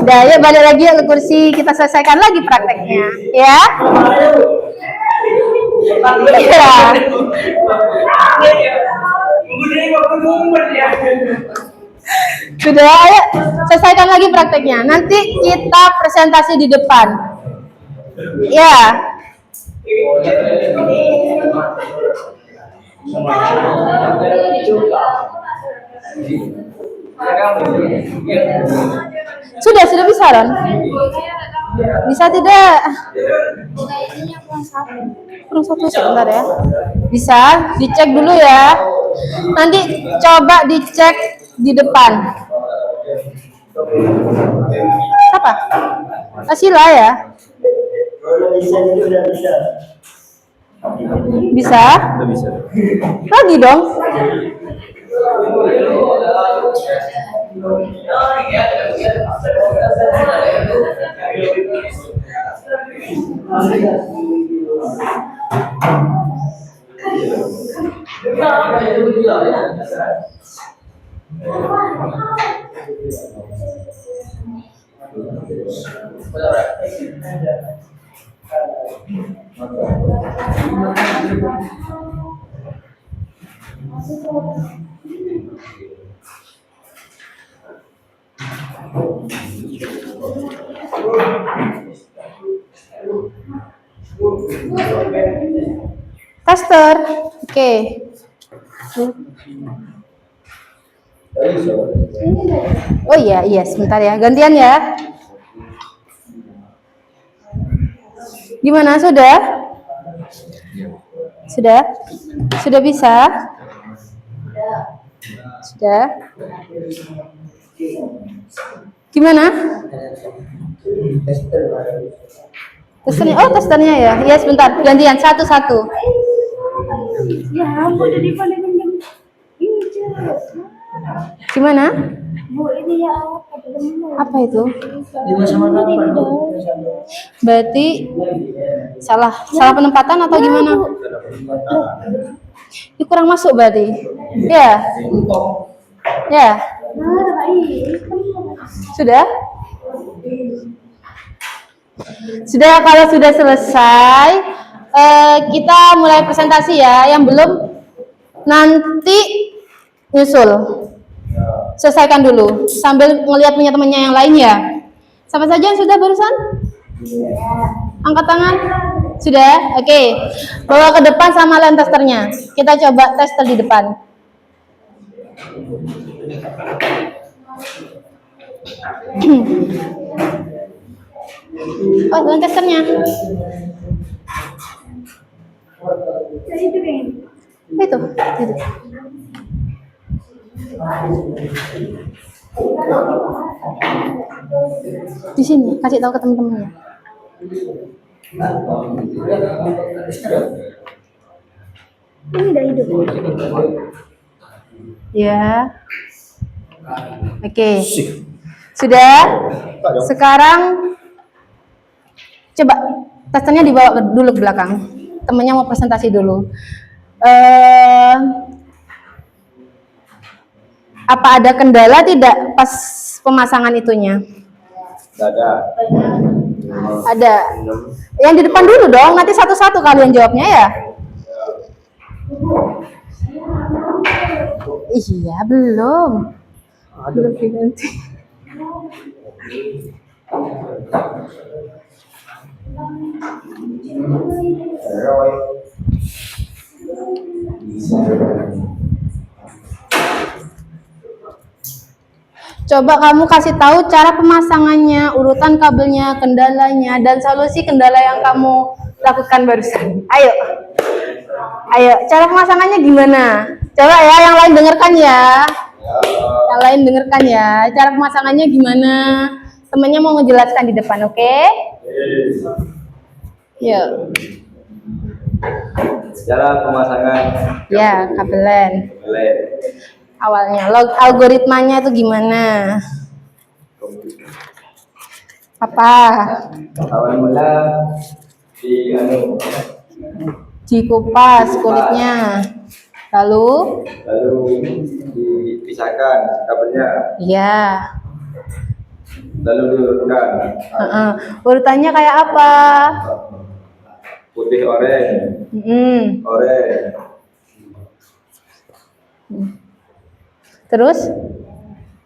Udah, yuk balik lagi ke kursi. Kita selesaikan lagi prakteknya, ya. Iya. Sudah, ayo selesaikan lagi prakteknya. Nanti kita presentasi di depan. Ya. Sudah bisa, Ron? Bisa tidak? Kurang satu sebentar ya. Bisa, dicek dulu ya. Nanti coba dicek di depan. Apa? Asila ya? Bisa? Lagi dong. Tester, oke. Oh iya, sebentar ya, gantian ya. Gimana, sudah? Sudah bisa? Sudah? Gimana? Testernya, oh testernya ya. Iya sebentar, gantian satu-satu. Ya ampun, jadi paling mending ini Gimana? Bu, ini ya Apa itu? 5 sama 8. Berarti salah penempatan atau gimana? Ini kurang masuk berarti. Ya. Ya. Sudah? Sudah, kalau sudah selesai, kita mulai presentasi ya. Yang belum nanti nyusul. Selesaikan dulu sambil ngelihat punya temannya yang lain ya. Siapa saja yang sudah barusan? Angkat tangan. Sudah? Oke. Bawa ke depan sama lem testernya. Kita coba tester di depan. Oh, lem testernya. Itu. Di sini, kasih tahu ke teman-temannya. ini udah hidup. Ya. Oke. Sudah? Sekarang coba testernya dibawa dulu ke belakang. Temennya mau presentasi dulu. Apa ada kendala tidak pas pemasangan itunya? Ada. Yang di depan dulu dong, nanti satu-satu kalian jawabnya ya. Iya, belum. Belum diganti. Coba kamu kasih tahu cara pemasangannya, urutan kabelnya, kendalanya, dan solusi kendala yang kamu lakukan barusan. Ayo, cara pemasangannya gimana? Coba ya, yang lain dengarkan ya. Yang lain dengarkan ya. Cara pemasangannya gimana? Temennya mau menjelaskan di depan, oke? Yuk. Cara pemasangan Ya, kabelan. Awalnya, algoritmanya itu gimana? Apa? awal mula Dikupas kulitnya. Lalu lalu dipisahkan kabelnya, Iya. lalu diurutkan. Urutannya kayak apa? Putih oranye, Mm-mm. oranye, Terus?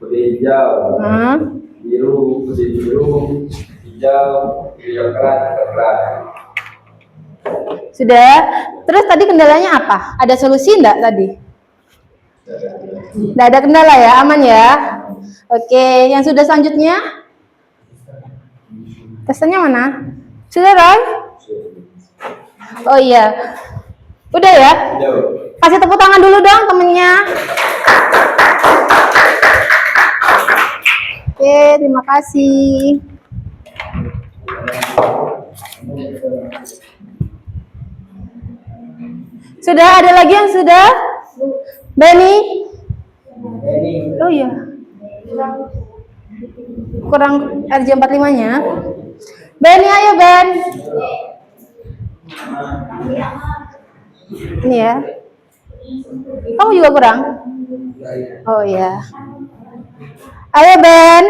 putih hijau, Hah? biru, putih biru, hijau, hijau keras, keras. Sudah. Terus tadi kendalanya apa? Ada solusi enggak tadi? Nggak ada kendala ya, aman ya. Oke, yang sudah selanjutnya. Testannya mana? Sudah, Roy? Oh iya. Udah ya? Hijau. Kasih tepuk tangan dulu dong temennya. Oke, terima kasih. Sudah, ada lagi yang sudah? Benny? Oh iya. Kurang RJ45-nya. Benny, ayo Ben. Ini ya. Kamu juga kurang? Oh iya. Ayo Ben.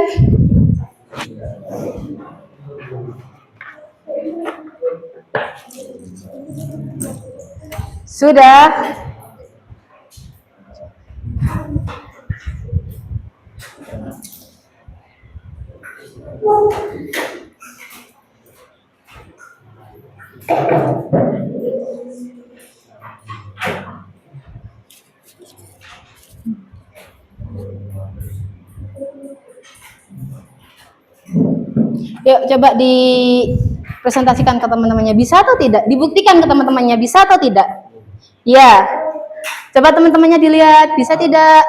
Sudah. Yuk coba dipresentasikan ke teman-temannya, bisa atau tidak? Dibuktikan ke teman-temannya, bisa atau tidak? Ya. Coba teman-temannya dilihat, bisa tidak?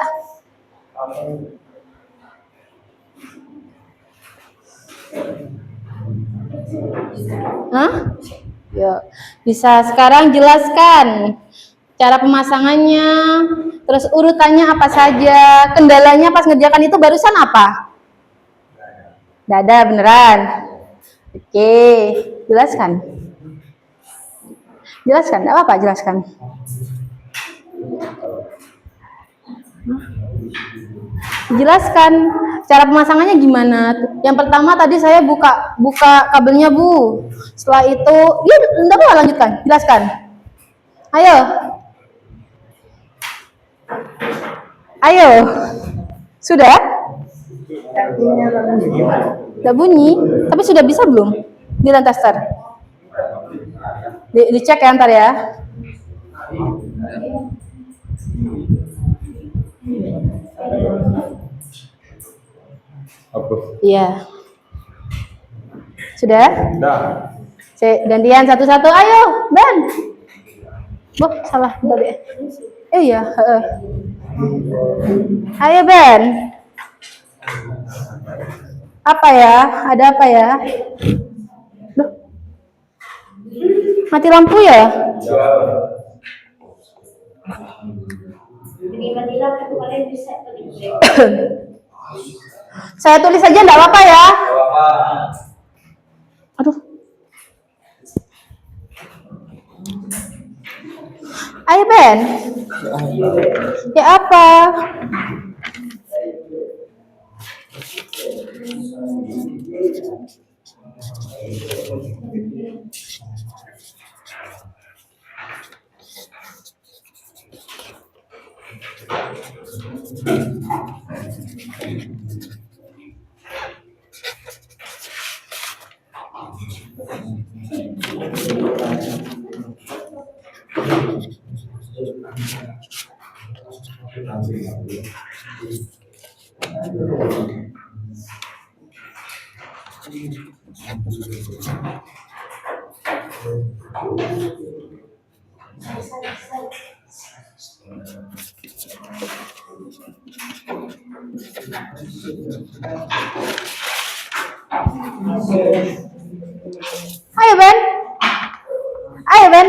Hah? Yuk. Bisa. Sekarang jelaskan cara pemasangannya, terus urutannya apa saja, kendalanya pas ngerjakan itu barusan apa? Nggak ada, beneran. Oke, jelaskan. Jelaskan, nggak apa-apa, jelaskan. Jelaskan cara pemasangannya gimana. Yang pertama tadi saya buka kabelnya Bu. Setelah itu, ya enggak apa, lanjutkan, jelaskan. Ayo. Ayo. Sudah? Udah bunyi, tapi sudah bisa belum di land tester? Dicek ya ntar ya. Apa? Iya. Sudah? Dah. Gantian satu-satu. Ayo, Ben. Boh, salah balik. Iya. Ayo Ben. Apa ya? Ada apa ya? Duh. Mati lampu ya? Saya tulis aja enggak apa-apa ya? Aduh. Ayo Ben. Ya apa? Ayo Ben. Ayo Ben.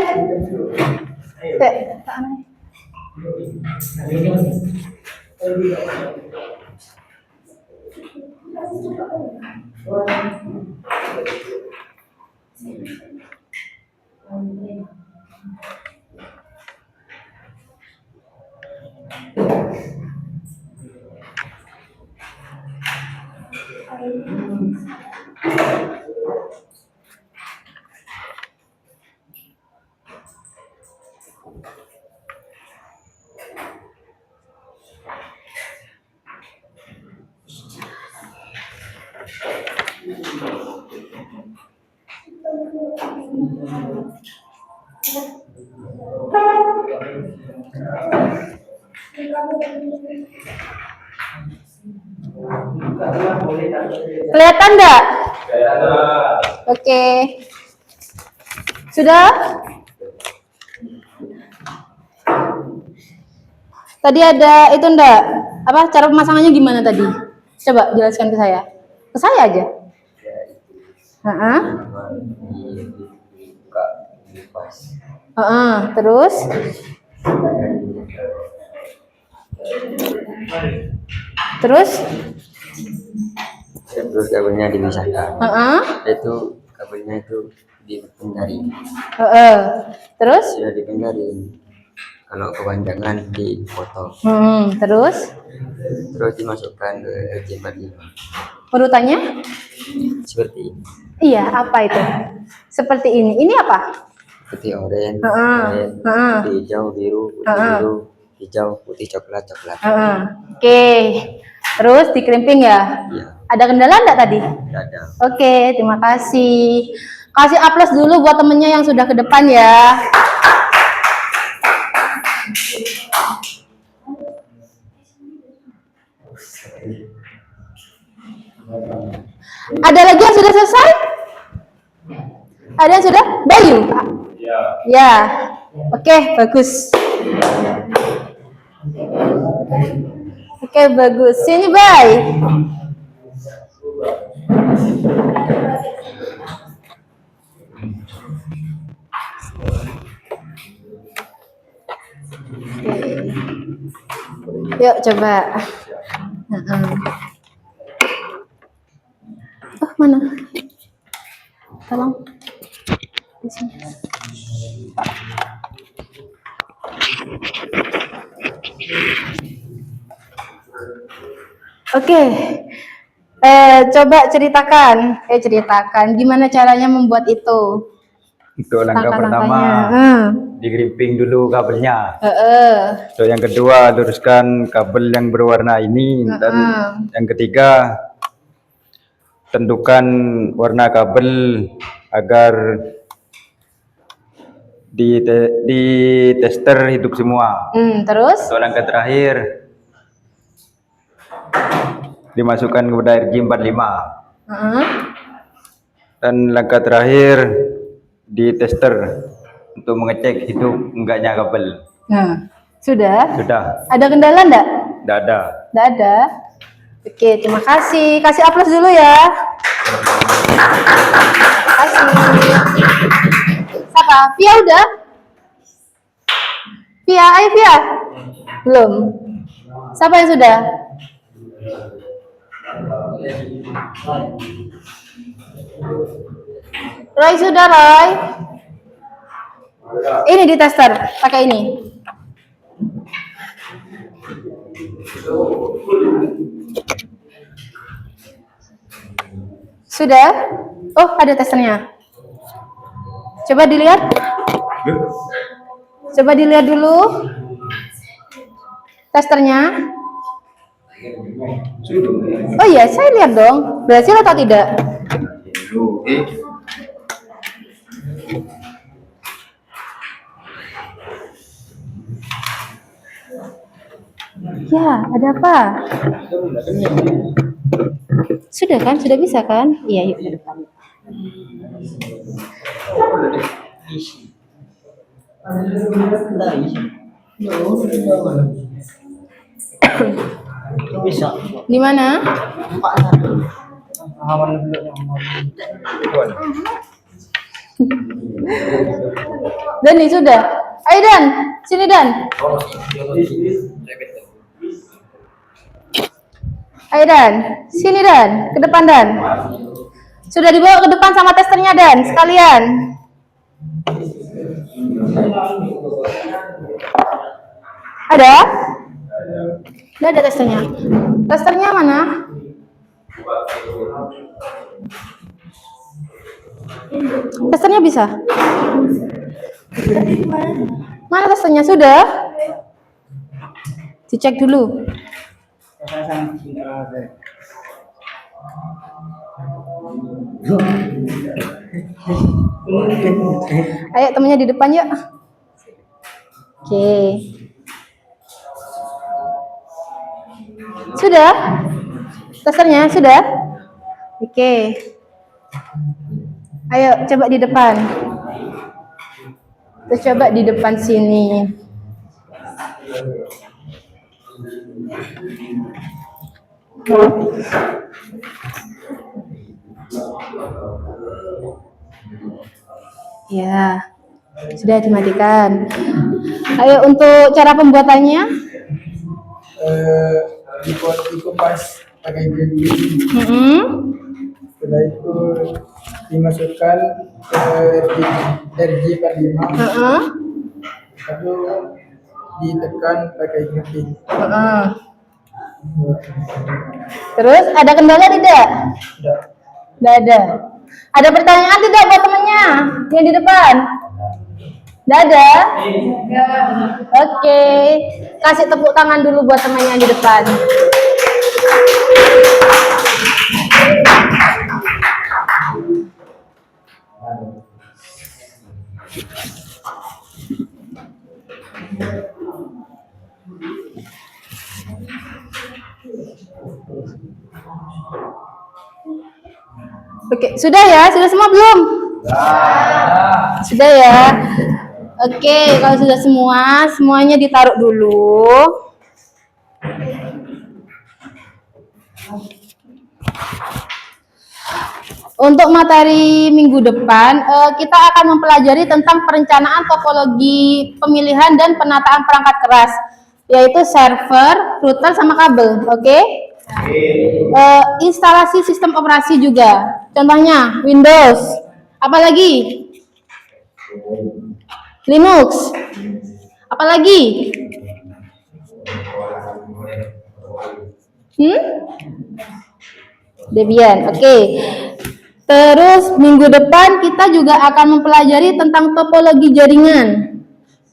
Kelihatan nggak? Oke. Sudah? Tadi ada itu enggak? Apa cara pemasangannya gimana tadi? Coba jelaskan ke saya. Ke saya aja. Heeh. Buka pas. Terus? Terus? Terus kabelnya dimisahkan. Heeh. Itu kabelnya itu dipengarin. Terus? Sudah dipengarin. Kalau kepanjangan dipotong. Terus? Terus dimasukkan ke RJ45. Urutannya? Seperti ini. Iya, apa itu? Seperti ini. Ini apa? Putih oranye, putih hijau, biru, putih biru, hijau, putih coklat, coklat. Oke. Terus dikerimping ya? Iya. Ada kendala enggak tadi? Tidak ada. Oke, terima kasih. Kasih aplaus dulu buat temennya yang sudah ke depan ya. Ada lagi yang sudah selesai? Ada yang sudah? Bayu? Ya. Ya. Oke, bagus. Oke, bagus. Sini, Bay. Yuk, coba. Oh, mana? Tolong. Di sini. Oke. Coba ceritakan. Gimana caranya membuat itu? Untuk langkah pertama, digerimping dulu kabelnya. Untuk yang kedua, luruskan kabel yang berwarna ini. Dan yang ketiga, tentukan warna kabel agar di tester hidup semua. Terus? Untuk langkah terakhir, dimasukkan kepada RJ45. Dan langkah terakhir, di tester untuk mengecek hidup enggaknya kabel. Nah, sudah? Sudah. Ada kendala enggak? Tidak ada. Enggak ada. Oke, terima kasih. Kasih aplaus dulu ya. Terima kasih. Siapa? Via udah? Via, ayo Via. Belum. Siapa yang sudah? Roy sudah, Roy. Ini di tester, pakai ini. Sudah? Oh, ada testernya. Coba dilihat. Coba dilihat dulu. Testernya. Oh iya, saya lihat dong. Berhasil atau tidak? Ya, ada apa? Sudah kan? Sudah bisa kan? Iya, yuk ke depan. Bisa. Di mana? Dani sudah. Ayo Dan, sini Dan. Ayo Dan, sini Dan, ke depan Dan. Sudah dibawa ke depan sama testernya Dan, sekalian. Ada? Nggak ada testernya. Testernya mana? Testernya bisa? Mana testernya? Sudah? Dicek dulu. Ayo temennya di depan yuk. Oke. Sudah? Testernya sudah? Oke. Ayo coba di depan. Terus coba di depan sini. Ya, sudah dimatikan. Ayo untuk cara pembuatannya. Dikupas pakai green. Setelah itu dimasukkan ke RJ45. Lalu ditekan pakai green. Terus ada kendala tidak? Tidak. Tidak ada. Ada pertanyaan tidak buat temannya yang di depan? Tidak ada? Oke. Kasih tepuk tangan dulu buat temannya yang di depan. Oke, sudah ya? Sudah semua belum? Sudah ya? Oke, kalau sudah semua, semuanya ditaruh dulu. Untuk materi minggu depan, kita akan mempelajari tentang perencanaan topologi pemilihan dan penataan perangkat keras, yaitu server, router, sama kabel. Oke? Instalasi sistem operasi juga. Contohnya Windows. Apalagi? Linux. Apalagi? Debian. Oke. Terus minggu depan kita juga akan mempelajari tentang topologi jaringan.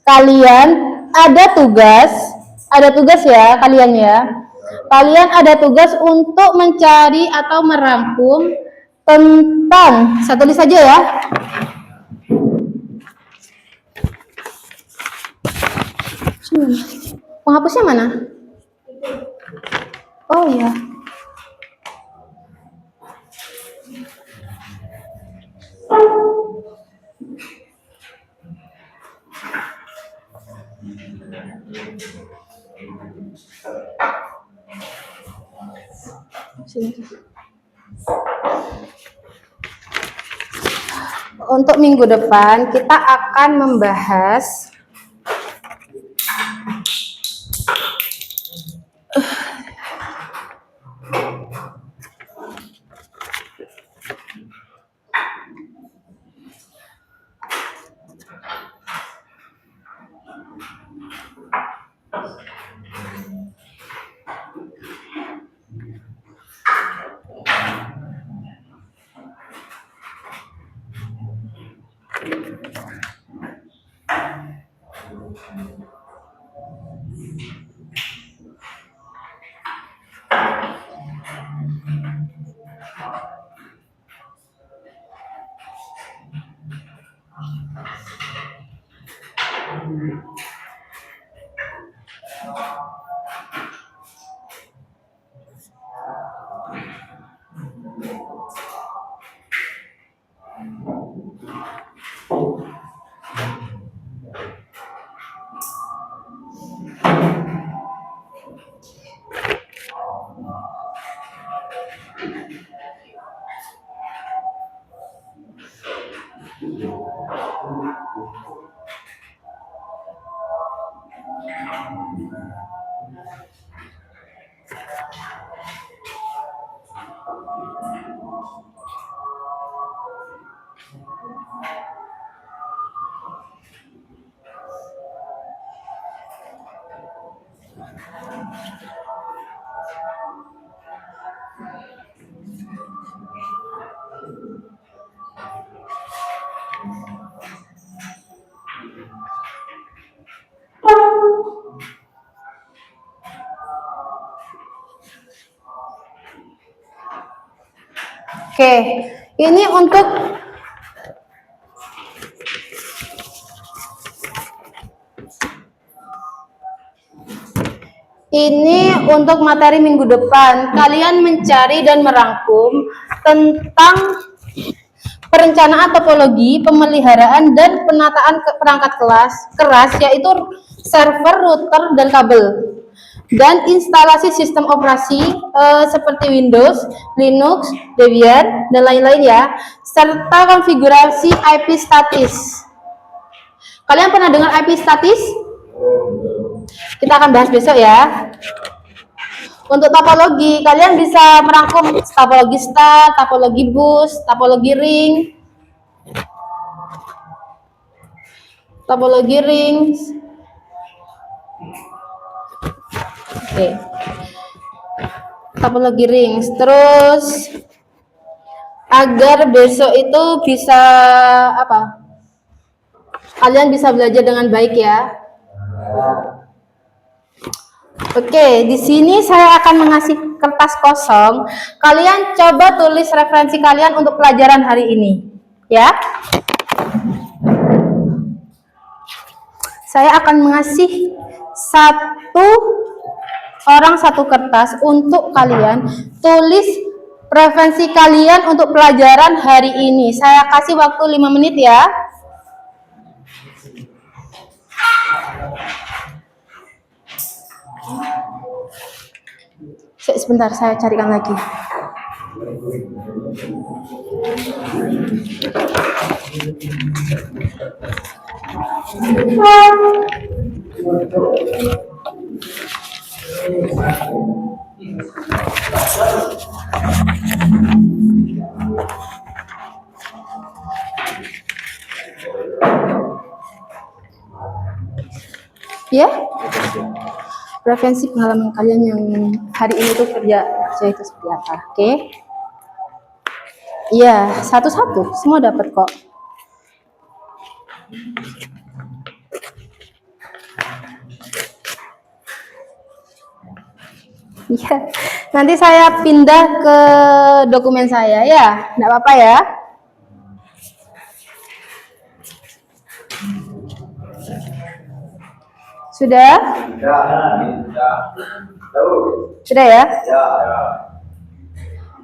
Kalian ada tugas ya kalian ya. Kalian ada tugas untuk mencari atau merangkum tentang, saya tulis saja ya. Penghapusnya mana? Oh iya. Untuk minggu depan kita akan membahas Oke, ini untuk materi minggu depan. Kalian mencari dan merangkum tentang perencanaan topologi, pemeliharaan dan penataan perangkat keras, yaitu server, router, dan kabel. Dan instalasi sistem operasi seperti Windows, Linux, Debian, dan lain-lain ya. Serta konfigurasi IP statis. Kalian pernah dengar IP statis? Kita akan bahas besok ya. Untuk topologi, kalian bisa merangkum topologi star, topologi bus, topologi ring, Oke. Topologi ring. Terus agar besok itu bisa apa? Kalian bisa belajar dengan baik ya. Oke, di sini saya akan mengasih kertas kosong. Kalian coba tulis referensi kalian untuk pelajaran hari ini, ya. Saya akan mengasih satu orang satu kertas untuk kalian tulis referensi kalian untuk pelajaran hari ini. Saya kasih waktu 5 menit ya. Sebentar, saya carikan lagi. Ya, referensi pengalaman kalian yang hari ini tuh kerja itu seperti apa? Oke? Iya, satu-satu, semua dapat kok. Iya, nanti saya pindah ke dokumen saya ya, nggak apa-apa ya. Sudah? Sudah ya?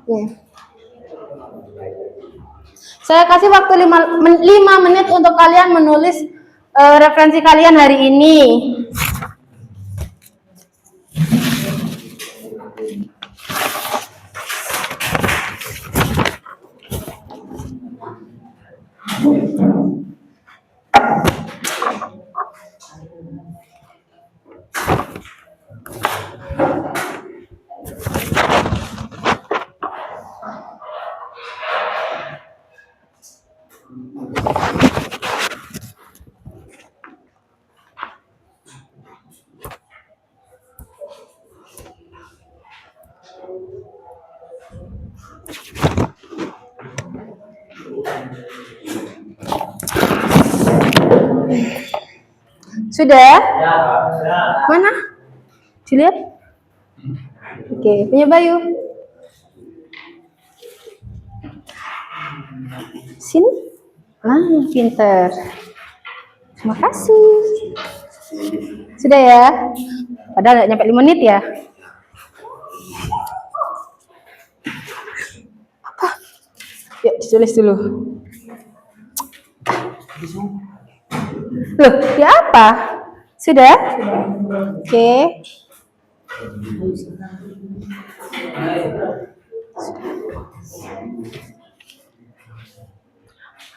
Ya. Saya kasih waktu 5 menit untuk kalian menulis referensi kalian hari ini. Sudah? Mana? Dilihat? Oke, punya Bayu. Sini. Pinter. Terima kasih. Sudah ya? Padahal nggak nyampe 5 menit ya. Apa? Yuk, ditulis dulu. Loh, ya apa? Sudah? Oke.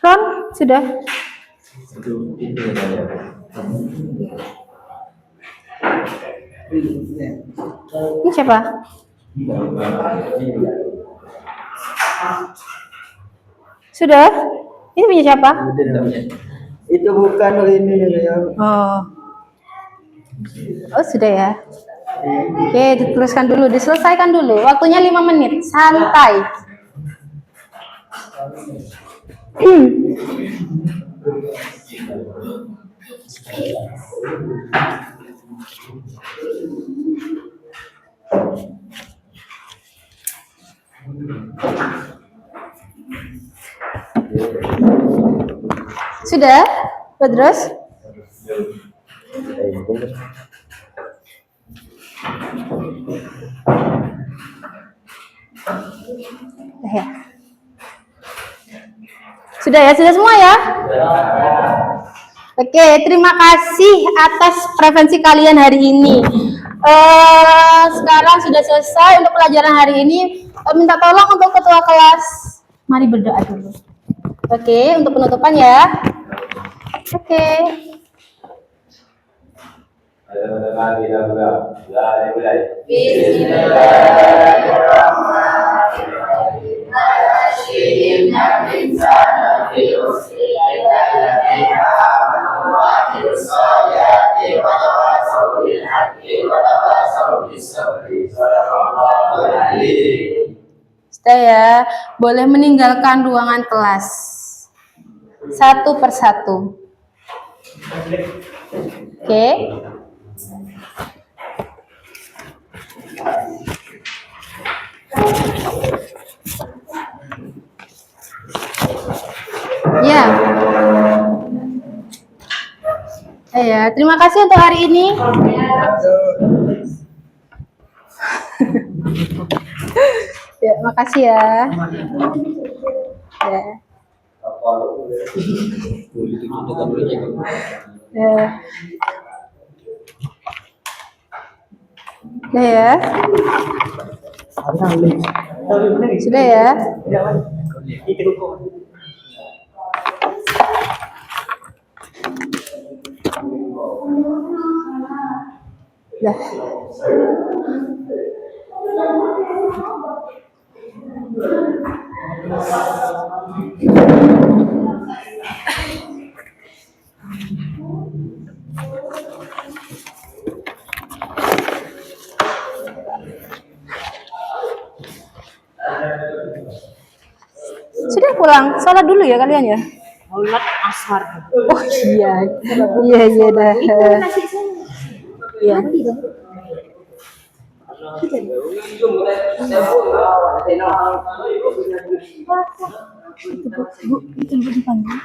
Ron, sudah? Ini siapa? Sudah? Ini punya siapa? Itu bukan ini ya. Oh, sudah ya. Oke, dituliskan dulu, diselesaikan dulu. Waktunya 5 menit, santai. Sudah? Terus? Ya. Sudah ya? Sudah semua ya? Oke, terima kasih atas preferensi kalian hari ini. Sekarang sudah selesai untuk pelajaran hari ini. Minta tolong untuk ketua kelas. Mari berdoa dulu. Oke, untuk penutupan ya. Oke. Sudah ya, boleh meninggalkan ruangan kelas satu persatu. Oke. Ya. Ya, terima kasih untuk hari ini. Ya, makasih ya. Ya. Ya. Sudah ya. Sudah ya. Dah. Sudah pulang, sholat dulu ya kalian ya. Sholat asar. Oh iya, iya dah. Iya. Itu dipanggil.